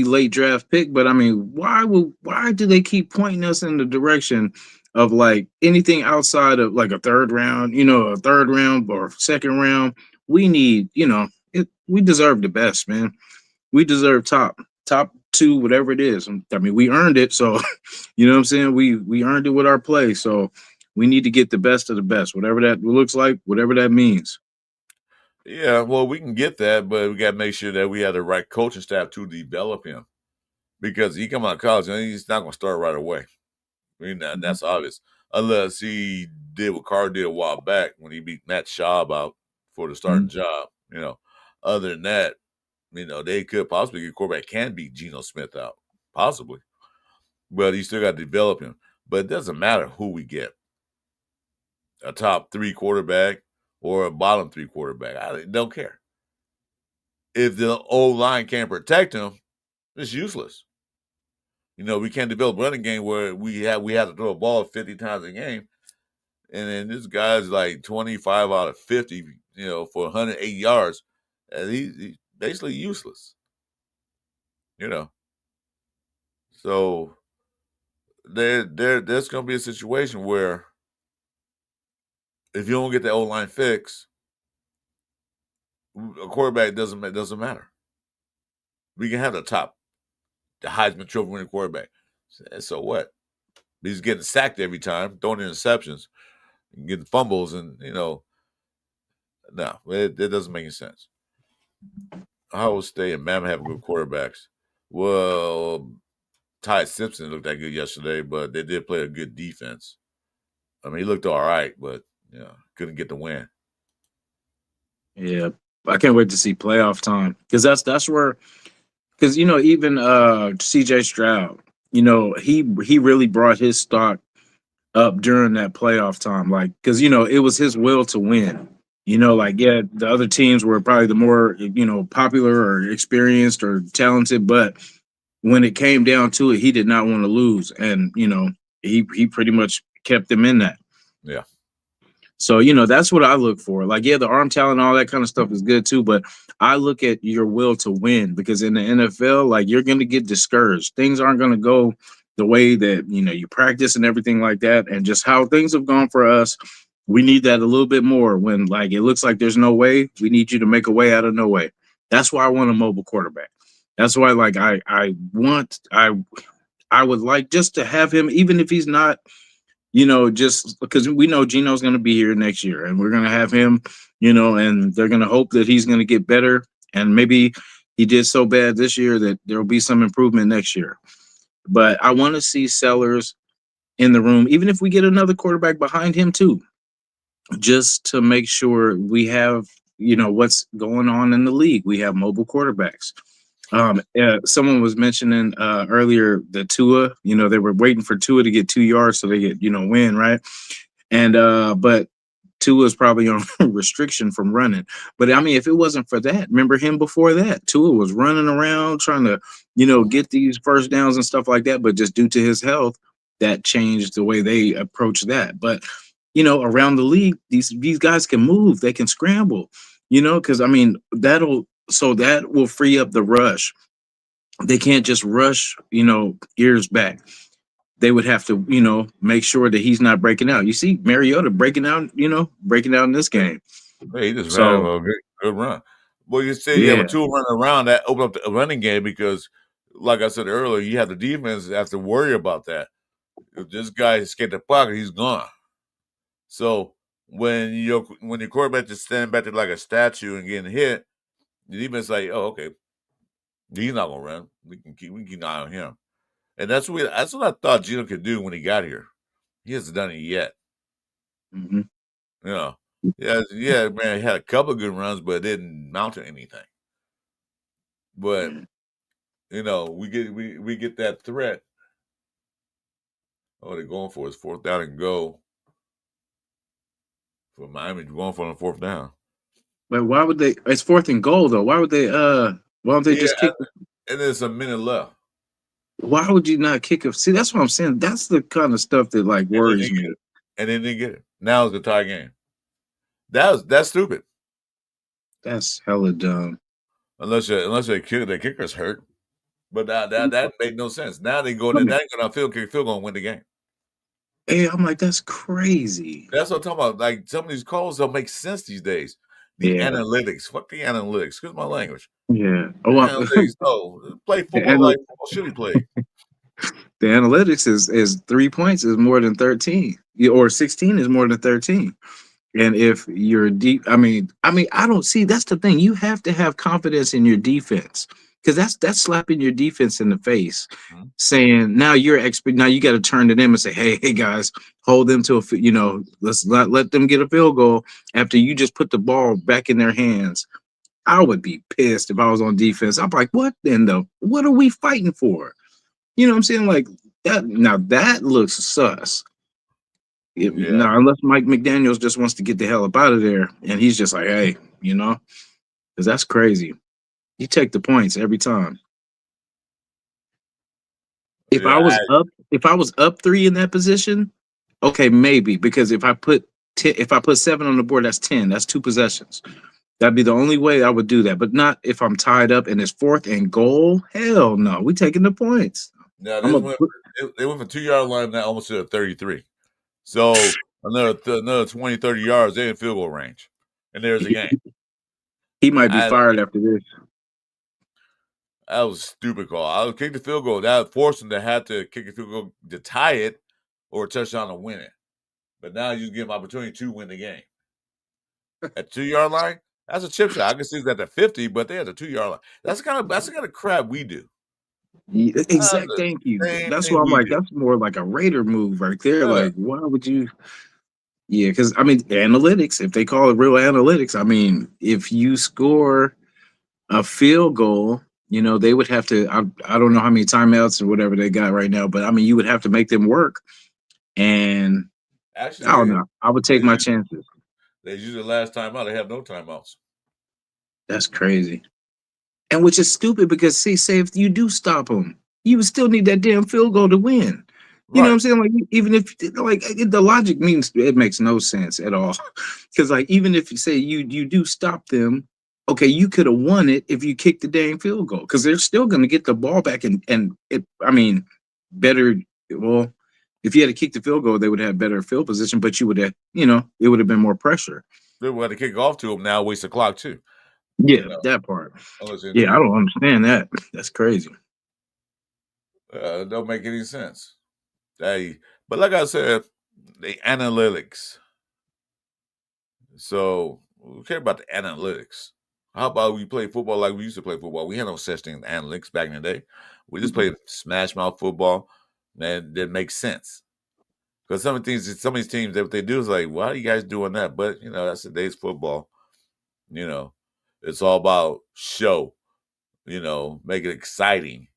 late draft pick. But I mean, why do they keep pointing us in the direction of like anything outside of like a third round or second round? We need, we deserve the best, man. We deserve top two, whatever it is. I mean, we earned it, so you know what I'm saying? We earned it with our play, so we need to get the best of the best, whatever that looks like, whatever that means. Yeah, well, we can get that, but we got to make sure that we have the right coaching staff to develop him because he come out of college and he's not going to start right away. I mean, Mhm. that's obvious. Unless he did what Carr did a while back when he beat Matt Schaub out for the starting Mhm. job. Other than that, they could possibly get a quarterback can beat Geno Smith out, possibly, but you still got to develop him. But it doesn't matter who we get, a top three quarterback or a bottom three quarterback. I don't care. If the old line can't protect him, it's useless. We can't develop running game where we have to throw a ball 50 times a game. And then this guy's like 25 out of 50, for 108 yards. And he's basically useless, you know. So there's going to be a situation where if you don't get the O line fixed, a quarterback doesn't matter. We can have the Heisman Trophy winning quarterback. So what? He's getting sacked every time, throwing interceptions, and getting fumbles, and no, it doesn't make any sense. Ohio State and Bama have good quarterbacks. Well, Ty Simpson looked that good yesterday, but they did play a good defense. I mean, he looked all right, but couldn't get the win. Yeah, I can't wait to see playoff time because that's where because even CJ Stroud, he really brought his stock up during that playoff time, like because it was his will to win. Like, yeah, the other teams were probably the more popular or experienced or talented, but when it came down to it, he did not want to lose, and he pretty much kept them in that. Yeah. So, that's what I look for. Like, yeah, the arm talent, all that kind of stuff is good too, but I look at your will to win because in the NFL, like, you're going to get discouraged. Things aren't going to go the way that, you practice and everything like that. And just how things have gone for us, we need that a little bit more when, like, it looks like there's no way. We need you to make a way out of no way. That's why I want a mobile quarterback. That's why, like, I would like just to have him, even if he's not just because we know Gino's going to be here next year and we're going to have him, and they're going to hope that he's going to get better. And maybe he did so bad this year that there'll be some improvement next year. But I want to see Sellers in the room, even if we get another quarterback behind him too, just to make sure we have, what's going on in the league. We have mobile quarterbacks. Someone was mentioning earlier the Tua, they were waiting for Tua to get 2 yards so they get, win, right? And but Tua is probably on restriction from running. But I mean, if it wasn't for that, remember him before that? Tua was running around trying to, get these first downs and stuff like that. But just due to his health, that changed the way they approach that. But around the league, these guys can move, they can scramble, because I mean that will free up the rush. They can't just rush, ears back. They would have to, make sure that he's not breaking out. You see Mariota breaking out in this game. Hey, he just had So a good run. Well, you say you have a yeah. two running around that open up the running game because, like I said earlier, you have the defense have to worry about that. If this guy escaped the pocket, he's gone. So when your quarterback is standing back there like a statue and getting hit, the defense like, oh, okay, he's not gonna run. We can keep an eye on him. And that's what I thought Gino could do when he got here. He hasn't done it yet. Mhm. You know. Yeah, man, he had a couple of good runs, but it didn't mount to anything. But Yeah. we get that threat. Oh, they're going for his fourth down and go for Miami. Going for on fourth down. But why would they? It's 4th and goal though. Why would they? Why don't they Yeah, just kick? and there's a minute left, Why would you not kick a? See, that's what I'm saying. That's the kind of stuff that like and then they worries get me. it, and then they get it. Now it's the tie game. That's stupid. That's hella dumb. Unless the kicker's hurt, but that made no sense. Now they go I in. mean, Now you're gonna field goal and win the game. hey, I'm like, that's crazy. That's what I'm talking about. Like some of these calls don't make sense these days. The Yeah, analytics, fuck the analytics. Excuse my language. yeah. The Oh, analytics, no, play the, football anal- like football should be played. the analytics is 3 points is more than 13, or 16 is more than 13. And if you're deep, I mean, I don't see. That's the thing. You have to have confidence in your defense because that's slapping your defense in the face, Mhm. saying now you're expert. Now you got to turn to them and say, hey guys, hold them to let's not let them get a field goal after you just put the ball back in their hands. I would be pissed if I was on defense. I'm like, what are we fighting for? You know what I'm saying? Like that. Now that looks sus. Yeah, No, unless Mike McDaniels just wants to get the hell up out of there, and he's just like, hey, because that's crazy. You take the points every time. If I yeah. was up 3 in that position, okay, maybe because if I put 7 on the board, that's 10. That's 2 possessions. That'd be the only way I would do that. But not if I'm tied up and it's 4th and goal. Hell no, we taking the points. Now I'm this a went. They went for 2 yard line now almost to the 33. So another 20, 30 yards. They in field goal range, and there's a game. he might be I fired after this. That was a stupid call. I would kick the field goal. That forced them to have to kick a field goal to tie it or a touchdown to win it. But now you give them opportunity to win the game. At 2 yard line, that's a chip shot. I can see that at 50, but they had a 2 yard line. That's the kind of crap we do. That's Exact. the Thank you. same That's thing why I'm we like, do. that's more like a Raider move right there. Yeah, Like, why would you? Yeah, because I mean, analytics, if they call it real analytics, I mean, if you score a field goal, they would have to, I don't know how many timeouts or whatever they got right now, but I mean, you would have to make them work. And I don't actually, know. I would they take my chances. they use the last time out. They have no timeouts. That's crazy. And which is stupid because, see, say if you do stop them, you would still need that damn field goal to win. You know what I'm Right. saying? Like, even if, like, the logic means it makes no sense at all. Because, like, even if you say you do stop them, okay, you could have won it if you kicked the dang field goal because they're still going to get the ball back. And it, I mean, better, well, if you had to kick the field goal, they would have better field position, but you would have, it would have been more pressure. They would have to kick off to them now, waste the clock too. Yeah, that part. Unless they Yeah, I do. don't understand that. That's crazy. It don't make any sense. But like I said, the analytics. So we care about the analytics. How about we play football like we used to play football? We had no such thing as analytics back in the day. We just played smash mouth football, and that makes sense. Because some of these teams, what they do is like, why are you guys doing that? But that's today's football. You know, it's all about show. Make it exciting.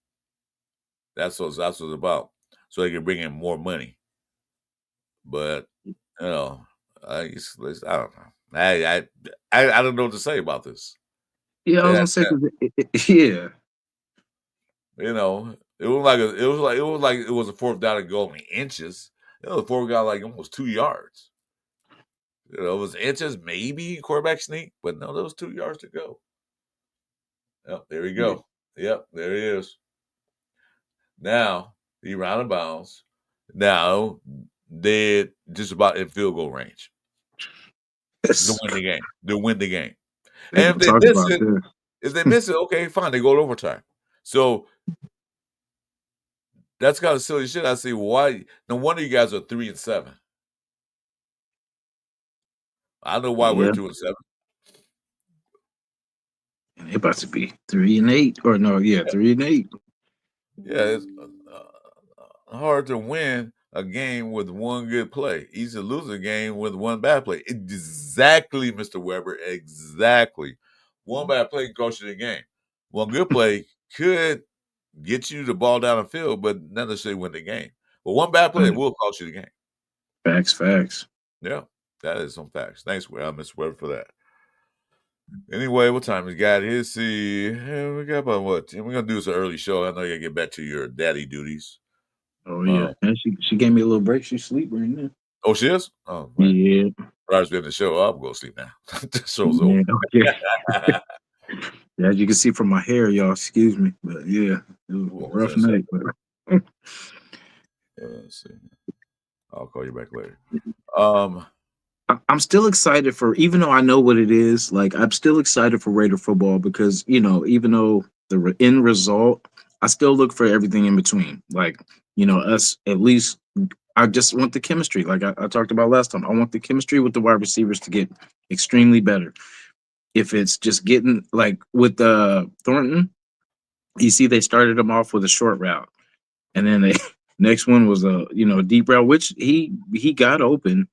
That's what it's about. So they can bring in more money. But you know, I don't know. I don't know what to say about this. Yeah, I was Yeah, gonna say, 'cause yeah, it was a fourth down and goal in inches. It was a fourth down like almost 2 yards. It was inches, maybe quarterback sneak, but no, there was 2 yards to go. Yep, there we yeah. go. Yep, there he is. Now he out of bounds. Now they're just about in field goal range to win the game. To win the game. They And gonna talk about this. if they miss it, okay, fine, they go to overtime. So that's kind of silly shit. I say, why? No wonder you guys are 3-7. I know why we're Yeah, 2-7. and they about to be 3-8, or no, yeah, 3-8. Yeah, it's hard to win a game with one good play. Easy to lose a game with one bad play. Exactly, Mr. Weber. Exactly. One bad play can cost you the game. One good play could get you the ball down the field, but not necessarily win the game. But one bad play will cost you the game. Facts. Yeah, that is some facts. Thanks, Mr. Weber, for that. Anyway, what time we got? Let's see. We got about what? We're gonna do this an early show. I know you gotta get back to your daddy duties. Oh yeah, and she gave me a little break. She's sleeping right now. Oh, she is? Oh, right. Yeah, Rod's been the show. I'll go to sleep now. The show's over. yeah, okay. Yeah, as you can see from my hair, y'all. Excuse me, but yeah, it was Ooh, a almost rough had a night. But Yeah, let's see. I'll call you back later. I'm still excited for, even though I know what it is. Like I'm still excited for Raider football because even though the end result, I still look for everything in between. Like us at least. I just want the chemistry, like I talked about last time. I want the chemistry with the wide receivers to get extremely better. If it's just getting like with Thornton, you see they started him off with a short route, and then they next one was a deep route, which he got open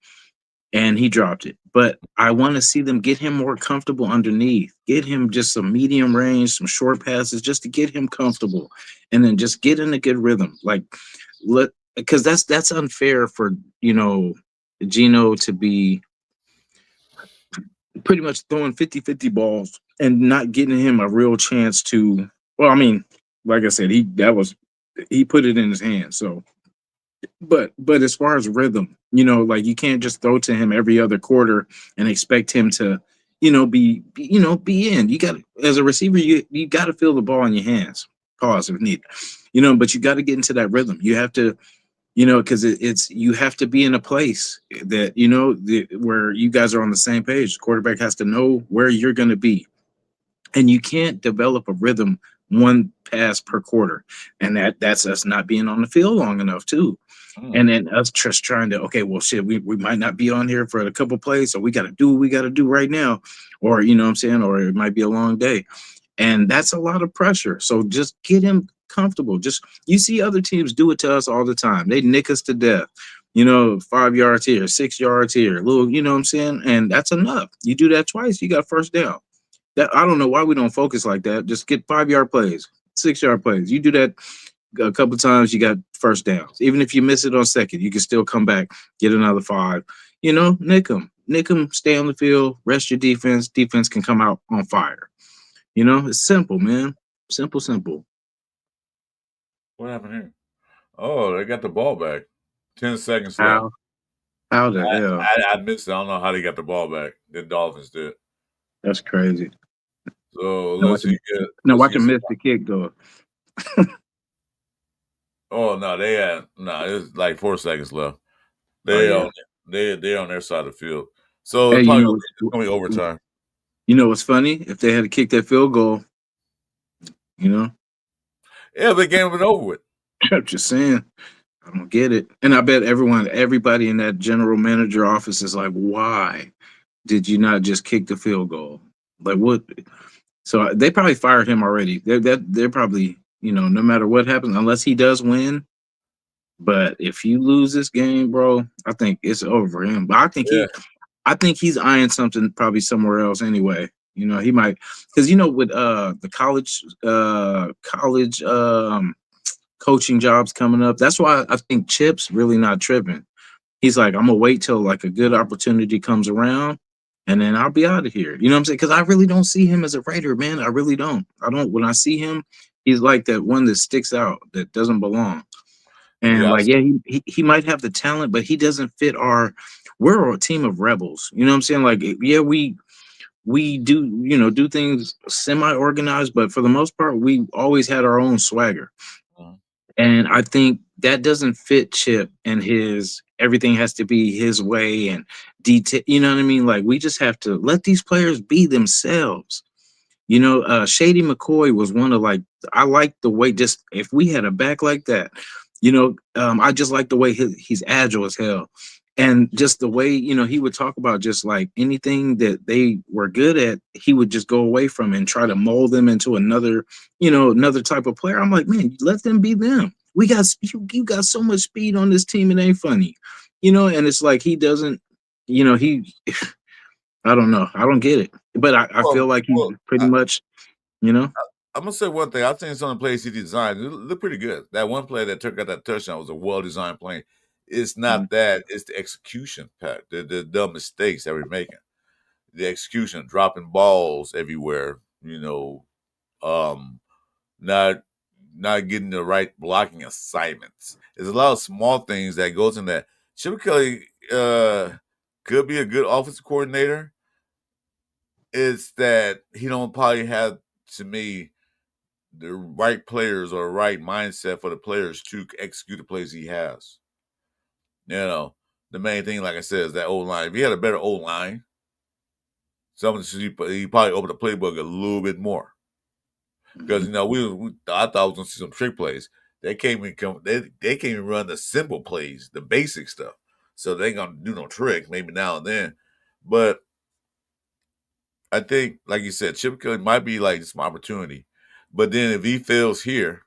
and he dropped it. But I want to see them get him more comfortable underneath, get him just some medium range, some short passes, just to get him comfortable, and then just get in a good rhythm. Like let because that's unfair for Gino to be pretty much throwing 50-50 balls and not getting him a real chance to. Well, I mean, like I said, he put it in his hands. So, but as far as rhythm, like you can't just throw to him every other quarter and expect him to, be in. You got, as a receiver, you got to feel the ball in your hands. Pause if needed. But you got to get into that rhythm. You have to, because it's you have to be in a place that where you guys are on the same page. The quarterback has to know where you're going to be, and you can't develop a rhythm one pass per quarter, and that's us not being on the field long enough too. And then us just trying to, okay, well, shit, we might not be on here for a couple plays, so we got to do what we got to do right now, or what I'm saying, or it might be a long day, and that's a lot of pressure. So just get him comfortable. Just you see other teams do it to us all the time. They nick us to death. 5 yards here, 6 yards here, little, what I'm saying, and that's enough. You do that twice, you got first down. That I don't know why we don't focus like that. Just get 5 yard plays, 6 yard plays. You do that a couple times, you got first downs. Even if you miss it on second, you can still come back, get another 5. Nick them, stay on the field, rest your defense. Defense can come out on fire. It's simple, man. Simple. What happened here? Oh, they got the ball back. 10 seconds left. How? How the hell? I missed it. I don't know how they got the ball back. The Dolphins did. That's crazy. So Now let's see. watch him miss the kick though. Oh no, they had it's like 4 seconds left. Oh, They yeah. on they're on their side of the field. So Hey, it's probably gonna be overtime. What's funny? If they had to kick that field goal, Yeah, the game was over with. I'm just saying. I don't get it. And I bet everybody in that general manager office is like, why did you not just kick the field goal? Like what? So they probably fired him already. They're probably, no matter what happens, unless he does win. But if you lose this game, bro, I think it's over for him. But Yeah. I think he's eyeing something probably somewhere else anyway. He might, because with the college coaching jobs coming up. That's why I think Chip's really not tripping. He's like, I'm gonna wait till like a good opportunity comes around, and then I'll be out of here. You know what I'm saying? Because I really don't see him as a Raider, man. I really don't. I don't. When I see him, he's like that one that sticks out that doesn't belong. And Yeah. like, yeah, he might have the talent, but he doesn't fit our. We're a team of rebels. You know what I'm saying? Like, yeah, we do do things semi organized, but for the most part, we always had our own swagger. And I think that doesn't fit Chip and his everything has to be his way and detail. You know what I mean? Like we just have to let these players be themselves. Shady McCoy was one of like I like the way just if we had a back like that, I just like the way he's agile as hell. And just the way, he would talk about just like anything that they were good at, he would just go away from and try to mold them into another type of player. I'm like, man, let them be them. We got you got so much speed on this team, it ain't funny. And it's like he doesn't, he I don't know. I don't get it. But I feel like he's pretty much, I'm gonna say one thing. I've seen some of the plays he designed. They look pretty good. That one play that took out that touchdown was a well-designed play. It's not that; it's the execution, Pat. The dumb mistakes that we're making. the execution, dropping balls everywhere, not not getting the right blocking assignments. There's a lot of small things that goes in that. Chip Kelly could be a good offensive coordinator. It's that he don't probably have, to me, the right players or right mindset for the players to execute the plays he has. The main thing, like I said, is that old line. If he had a better old line, he probably opened the playbook a little bit more. Because I thought I was gonna see some trick plays. They can't even run the simple plays, the basic stuff. So they ain't gonna do no trick, maybe now and then. But I think, like you said, Chip Kelly might be like some opportunity. But then if he fails here,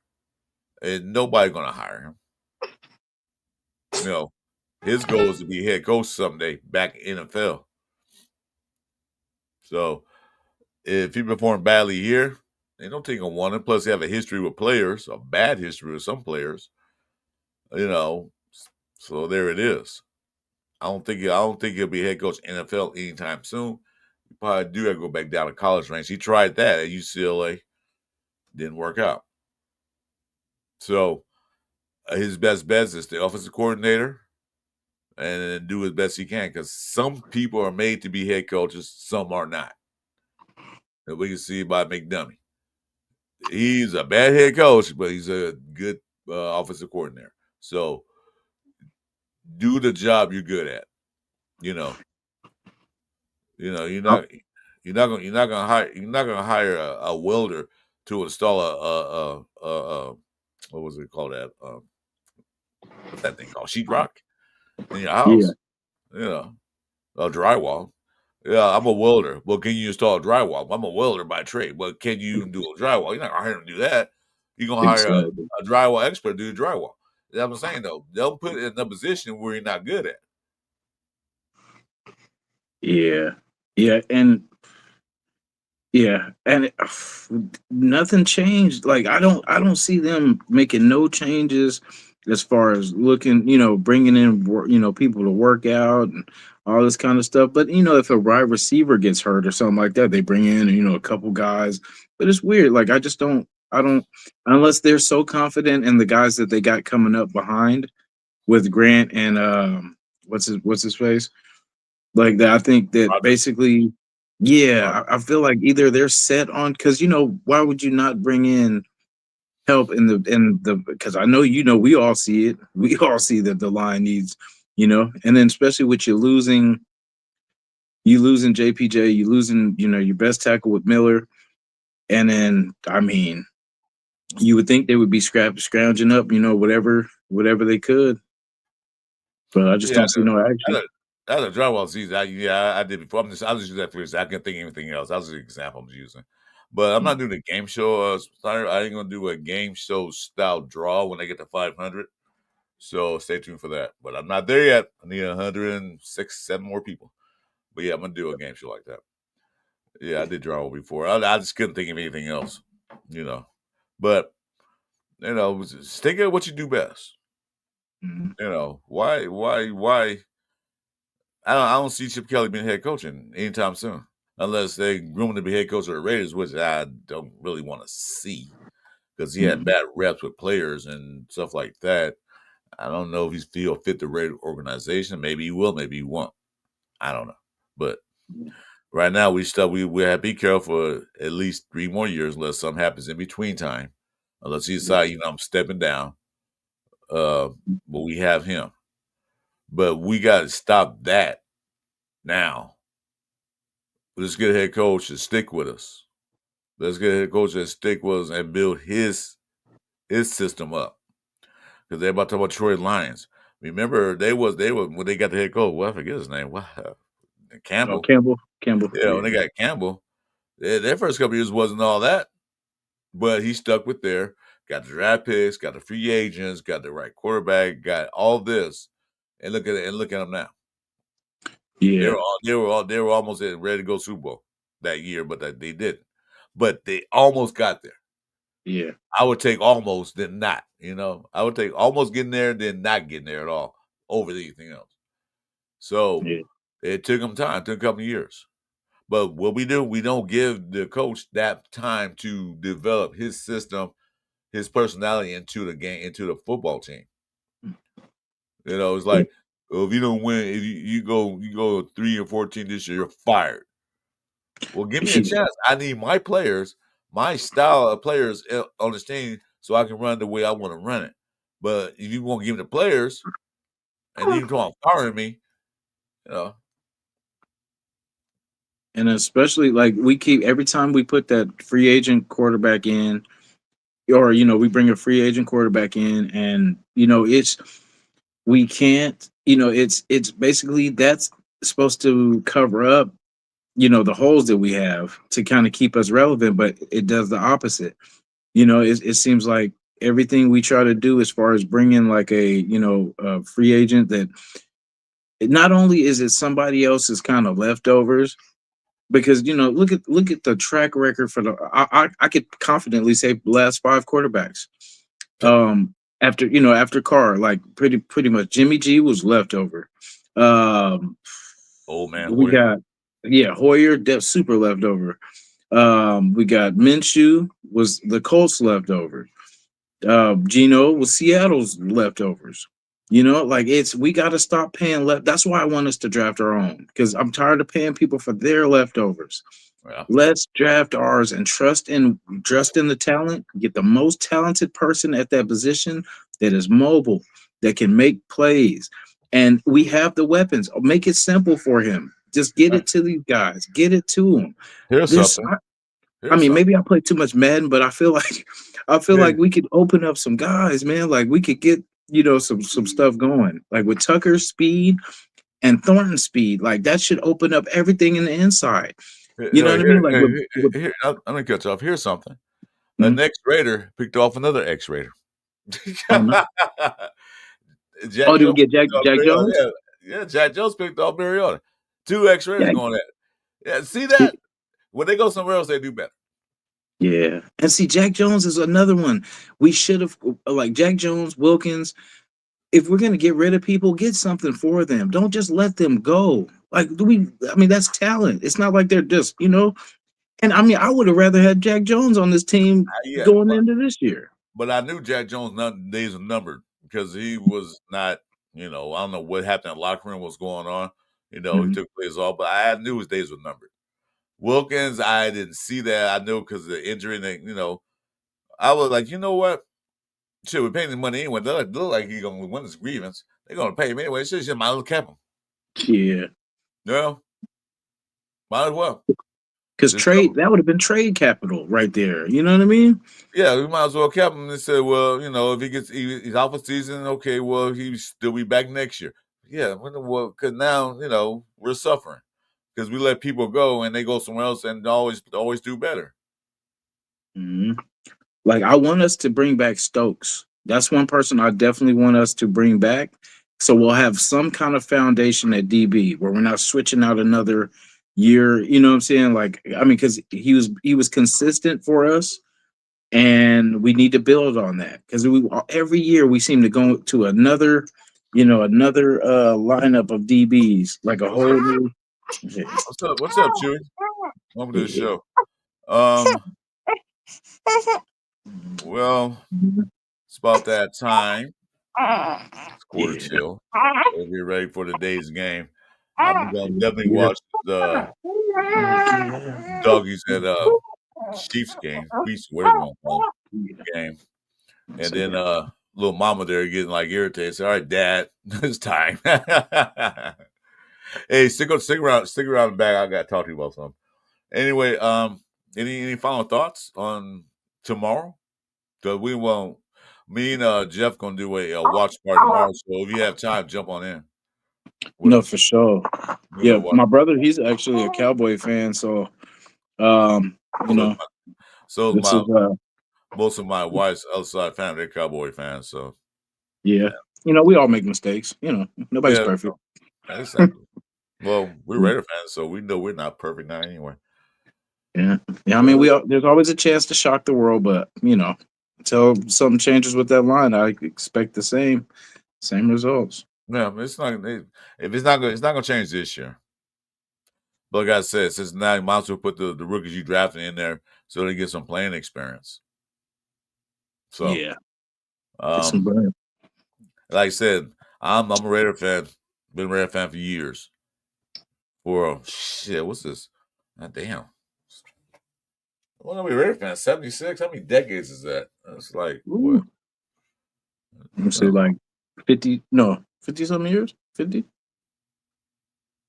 and nobody's gonna hire him. His goal is to be head coach someday back in NFL. So if he performed badly here, they don't think he'll want him. Plus, he have a history with players, a bad history with some players. So there it is. I don't think he'll be head coach NFL anytime soon. He probably do have to go back down to college range. He tried that at UCLA, didn't work out. So his best bet is the offensive coordinator and do as best he can, because some people are made to be head coaches, some are not. And we can see by McDummy. He's a bad head coach, but he's a good offensive coordinator. So do the job you're good at. You're not gonna hire a welder to install a what was it called that what's that thing called, sheetrock in your house. A drywall. Yeah, I'm a welder. Well, can you install drywall? I'm a welder by trade. But can you do a drywall? You're not gonna hire him to do that. You're gonna hire a drywall expert to do drywall. That's what I'm saying, though. They'll put it in a position where you're not good at. Yeah, and nothing changed. Like I don't see them making no changes as far as looking, bringing in, people to work out and all this kind of stuff. But if a wide receiver gets hurt or something like that, they bring in, a couple guys. But it's weird. Like I don't, unless they're so confident in the guys that they got coming up behind with Grant and what's his face, like that. I think that Rodgers. basically, yeah, I feel like either they're set on, because why would you not bring in help in the because I know we all see it. We all see that the line needs, and then especially with you losing JPJ, you losing, your best tackle with Miller, and then I mean, you would think they would be scrounging up, whatever they could, but I just don't see no action. That's a drywall season. I did before. I was just using that for I can't think of anything else. That was the example I'm using. But I'm not doing a game show. I ain't gonna do a game show style draw when I get to 500. So stay tuned for that. But I'm not there yet. I need 106, 7 more people. But yeah, I'm gonna do a game show like that. Yeah, I did drywall before. I just couldn't think of anything else. But just think of what you do best. Why? I don't see Chip Kelly being head coaching anytime soon, unless they groom him to be head coach of the Raiders, which I don't really want to see, because he had bad reps with players and stuff like that. I don't know if he's fit the Raider organization. Maybe he will, maybe he won't. I don't know. But right now we have to be careful for at least 3 more years, unless something happens in between time. Unless he decide, I'm stepping down. But we have him. But we got to stop that now. Let's get a head coach to stick with us. Let's get a head coach to stick with us and build his system up. Because they're about to talk about Troy Lions. Remember, they were when they got the head coach. Well, I forget his name. Wow. Campbell. Campbell. Yeah, when they got Campbell, their first couple years wasn't all that. But he stuck with got the draft picks, got the free agents, got the right quarterback, got all this. And look at them now. Yeah. They were almost ready to go Super Bowl that year, but they didn't. But they almost got there. Yeah. I would take almost than not. I would take almost getting there than not getting there at all over anything else. So it took them time, it took a couple of years. But what we do, we don't give the coach that time to develop his system, his personality into the game, into the football team. You know, it's like, well, if you don't win, if you go 3-14 this year, you're fired. Well, give me a chance. I need my players, my style of players on this team, so I can run the way I want to run it. But if you won't give me the players, and then you come on firing me, you know. And especially like we keep every time we put that free agent quarterback in, or we bring a free agent quarterback in, and it's we can't, it's basically that's supposed to cover up, the holes that we have to kind of keep us relevant, but it does the opposite. It seems like everything we try to do as far as bringing like a free agent that not only is it somebody else's kind of leftovers, because look at the track record for the I could confidently say last five quarterbacks. After Carr, like pretty much Jimmy G was leftover. Old man We Hoyer. got Hoyer, super leftover. We got Minshew was the Colts leftover. Gino was Seattle's leftovers. Like we got to stop paying left. That's why I want us to draft our own, because I'm tired of paying people for their leftovers. Yeah. Let's draft ours and trust in the talent. Get the most talented person at that position that is mobile, that can make plays, and we have the weapons. Make it simple for him. Just get it to these guys. Get it to them. Here's something. I mean, maybe I play too much Madden, but I feel like we could open up some guys, man. Like we could get some stuff going, like with Tucker's speed and Thornton's speed. Like that should open up everything in the inside. You know what I mean? Like here, I'm gonna cut you off. Here's something. The Mhm. next Raider picked off another ex-Raider. Oh, no. Jack Oh, did we Jones get Jack picked off Jack Mariota. Jones? Yeah, Jack Jones picked off Mariota. 2 ex-Raiders Jack, going at it. Yeah, see that? When they go somewhere else, they do better. yeah, and see, Jack Jones is another one. We should have like Jack Jones, Wilkins. If we're gonna get rid of people, get something for them. Don't just let them go. Like, I mean, that's talent. It's not like they're just. And I mean, I would have rather had Jack Jones on this team Yeah, going into this year. but I knew Jack Jones' days were numbered because he was not, I don't know what happened in the locker room, what's going on. He took players off, but I knew his days were numbered. Wilkins, I didn't see that. I knew because of the injury, and I was like, you know what? Shit, we're paying him money anyway. They look like he's gonna win his grievance. They're gonna pay him anyway. Shit, might as well cap him. Yeah, Yeah, might as well. because that would have been trade capital right there. You know what I mean? Yeah, we might as well cap him and say, well, if he's out for season, okay, well, he'll still be back next year. Yeah, well, because now, we're suffering because we let people go and they go somewhere else and always do better. Mm-hmm. Like, I want us to bring back Stokes. That's one person I definitely want us to bring back. So we'll have some kind of foundation at DB where we're not switching out another year. You know what I'm saying? Like, I mean, because he was consistent for us, and we need to build on that, because every year we seem to go to another lineup of DBs, like a whole new. What's up, Chewy? Welcome to the show. Well, it's about that time. It's quarter till. We'll be ready for today's game. I'm gonna definitely watch the doggies at Chiefs game, Chiefs, whatever you want to call them, game. And then little mama there getting like irritated. Say, all right, Dad, it's time. Hey, stick around back. I gotta talk to you about something. Anyway, any final thoughts on tomorrow? Because me and Jeff gonna do a watch party tomorrow. So if you have time, jump on in. No, for sure. Yeah, Watch. my brother, he's actually a Cowboy fan, so So this is most of my wife's other side family, they're Cowboy fans. So yeah. We all make mistakes. Nobody's perfect. Exactly. Well, we're Raider fans, so we know we're not perfect now anyway. Yeah. I mean, there's always a chance to shock the world, but until something changes with that line, I expect the same results. Yeah, it's not. If it's not gonna change this year. But like I said, Cincinnati might as well put the rookies you drafted in there so they get some playing experience. So, Yeah, get some burn. like I said, I'm a Raider fan. Been a Raider fan for years. For shit, what's this? God damn. What are we Raider fans? 76? How many decades is that? That's like what? Ooh. Let me say like 50 something years? 50?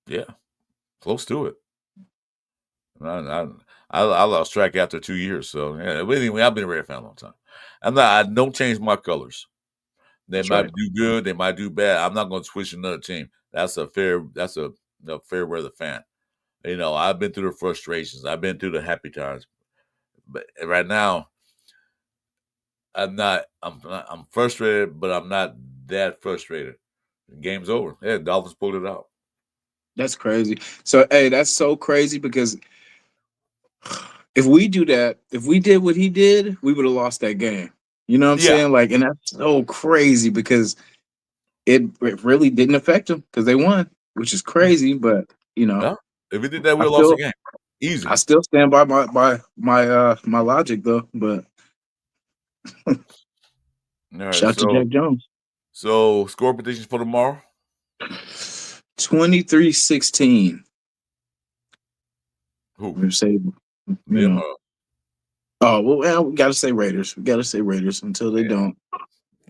Yeah, close to it. I lost track after 2 years. So yeah, but anyway, I've been a Raider fan a long time. I don't change my colors. They That's might right. do good, they might do bad. I'm not going to switch another team. That's a fair weather fan. You know, I've been through the frustrations. I've been through the happy times. But right now, I'm frustrated, but I'm not that frustrated. The game's over. Yeah, Dolphins pulled it out. That's crazy. So hey, that's so crazy because if we do that, if we did what he did, we would have lost that game. You know what I'm Yeah. saying? Like, and that's so crazy because it really didn't affect them because they won, which is crazy. But you know, Yeah. If we did that, we I would have lost the still game. Easy. I still stand by my logic though. But All right. shout to Jack Jones. So score predictions for tomorrow. 23-16. Who? We say, you Them know. or Oh well, we gotta say Raiders. We gotta say Raiders until they don't.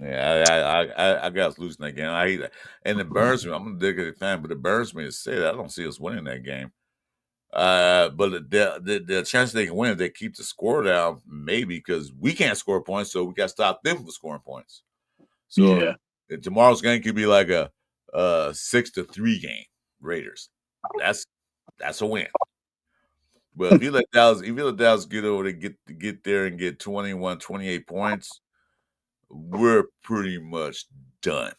yeah, I got us losing that game. I hate that. And it burns me. I'm a dedicated fan, but it burns me to say that I don't see us winning that game. But the chance they can win if they keep the score down, maybe because we can't score points, so we got to stop them from scoring points. So Yeah, tomorrow's game could be like a 6-3 game, Raiders. That's a win. But if you let Dallas get over to get there and get 21, 28 points, we're pretty much done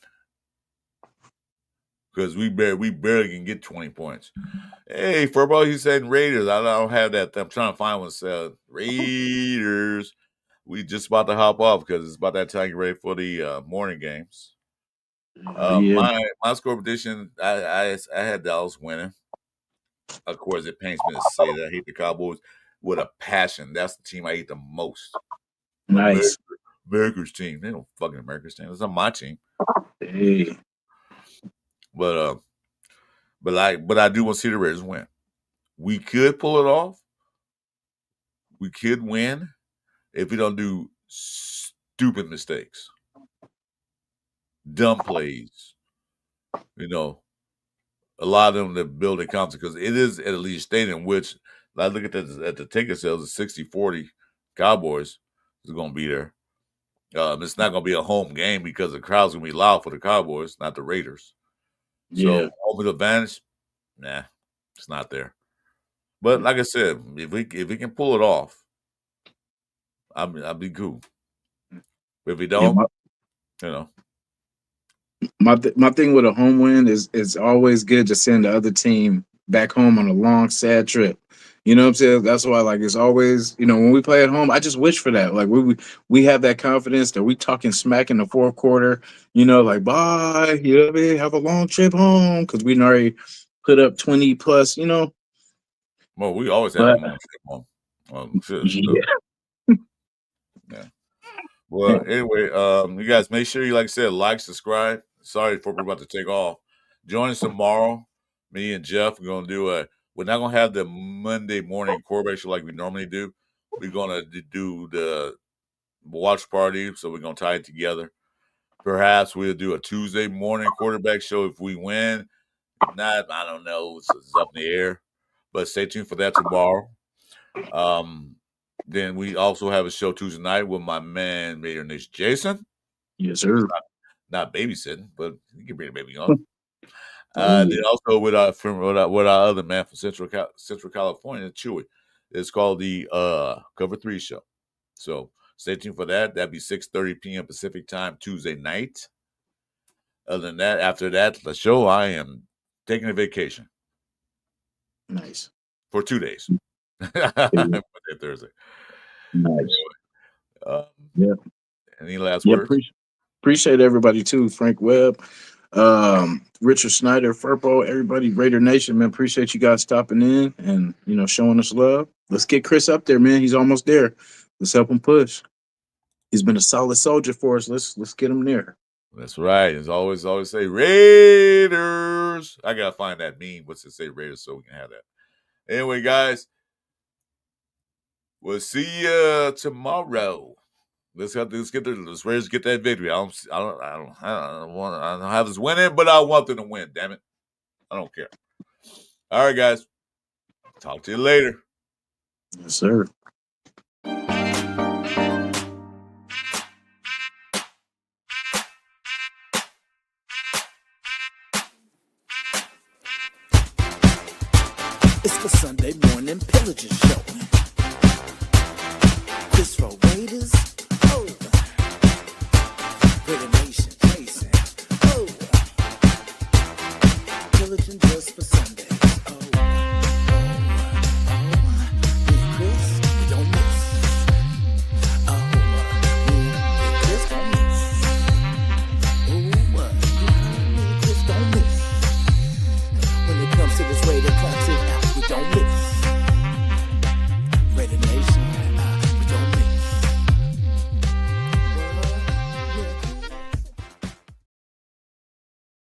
because we barely can get 20 points. Hey, football, you said Raiders. I don't have that. I'm trying to find one that says Raiders. We just about to hop off because it's about that time to get ready for the morning games. yeah, My score prediction, I had Dallas winning. Of course, it pains me to say that I hate the Cowboys with a passion. That's the team I hate the most. nice. America's team. They don't fucking America's team. It's not my team. Hey, But but I do want to see the Raiders win. We could pull it off. We could win if we don't do stupid mistakes, dumb plays. You know, a lot of them that build a confidence because it is at Allegiant Stadium, which I look at the ticket sales, the 60-40 Cowboys is going to be there. It's not going to be a home game because the crowd's going to be loud for the Cowboys, not the Raiders. yeah, So home advantage, nah, it's not there. But like I said, if we can pull it off, I'll be cool. If we yeah. don't, you know, My thing with a home win is always good to send the other team back home on a long sad trip. You know what I'm saying? That's why like it's always, when we play at home, I just wish for that. Like we have that confidence that we talking smack in the fourth quarter, like bye, you know what I mean? Have a long trip home because we already put up 20 plus, well, we always have a but long trip home. Shit, yeah. yeah. Well, anyway, you guys make sure you, like I said, like, subscribe. Sorry for we're about to take off. Join us tomorrow. Me and Jeff are gonna we're not gonna have the Monday morning quarterback show like we normally do. We're gonna do the watch party, so we're gonna tie it together. Perhaps we'll do a Tuesday morning quarterback show if we win. If not, I don't know. It's up in the air. But stay tuned for that tomorrow. Then we also have a show Tuesday night with my man Raider Nation Jason. Yes, sir. Not babysitting, but you can bring the baby on. Oh, yeah. Then also with our other man from Central California, Chewy. It's called the Cover 3 Show. So stay tuned for that. That'd be 6:30 p.m. Pacific time Tuesday night. Other than that, after that, the show, I am taking a vacation Nice. for 2 days. Yeah, Monday, Thursday. nice. Um, Yeah. any last Yeah. words? Appreciate everybody too. Frank Webb. Richard Snyder, Furpo, everybody, Raider Nation, man. Appreciate you guys stopping in and showing us love. Let's get Chris up there, man. He's almost there. Let's help him push. He's been a solid soldier for us. Let's get him there. That's right. As always say Raiders. I gotta find that meme. What's it say Raiders so we can have that. Anyway, guys, we'll see you tomorrow. Let's get Raiders get that victory. I don't have us winning, but I want them to win. Damn it, I don't care. All right, guys. Talk to you later. Yes, sir. It's the Sunday morning Pillaging show. Chris4Raiders, oh, Raider Nation, Jason, oh, Pillaging just for Sunday.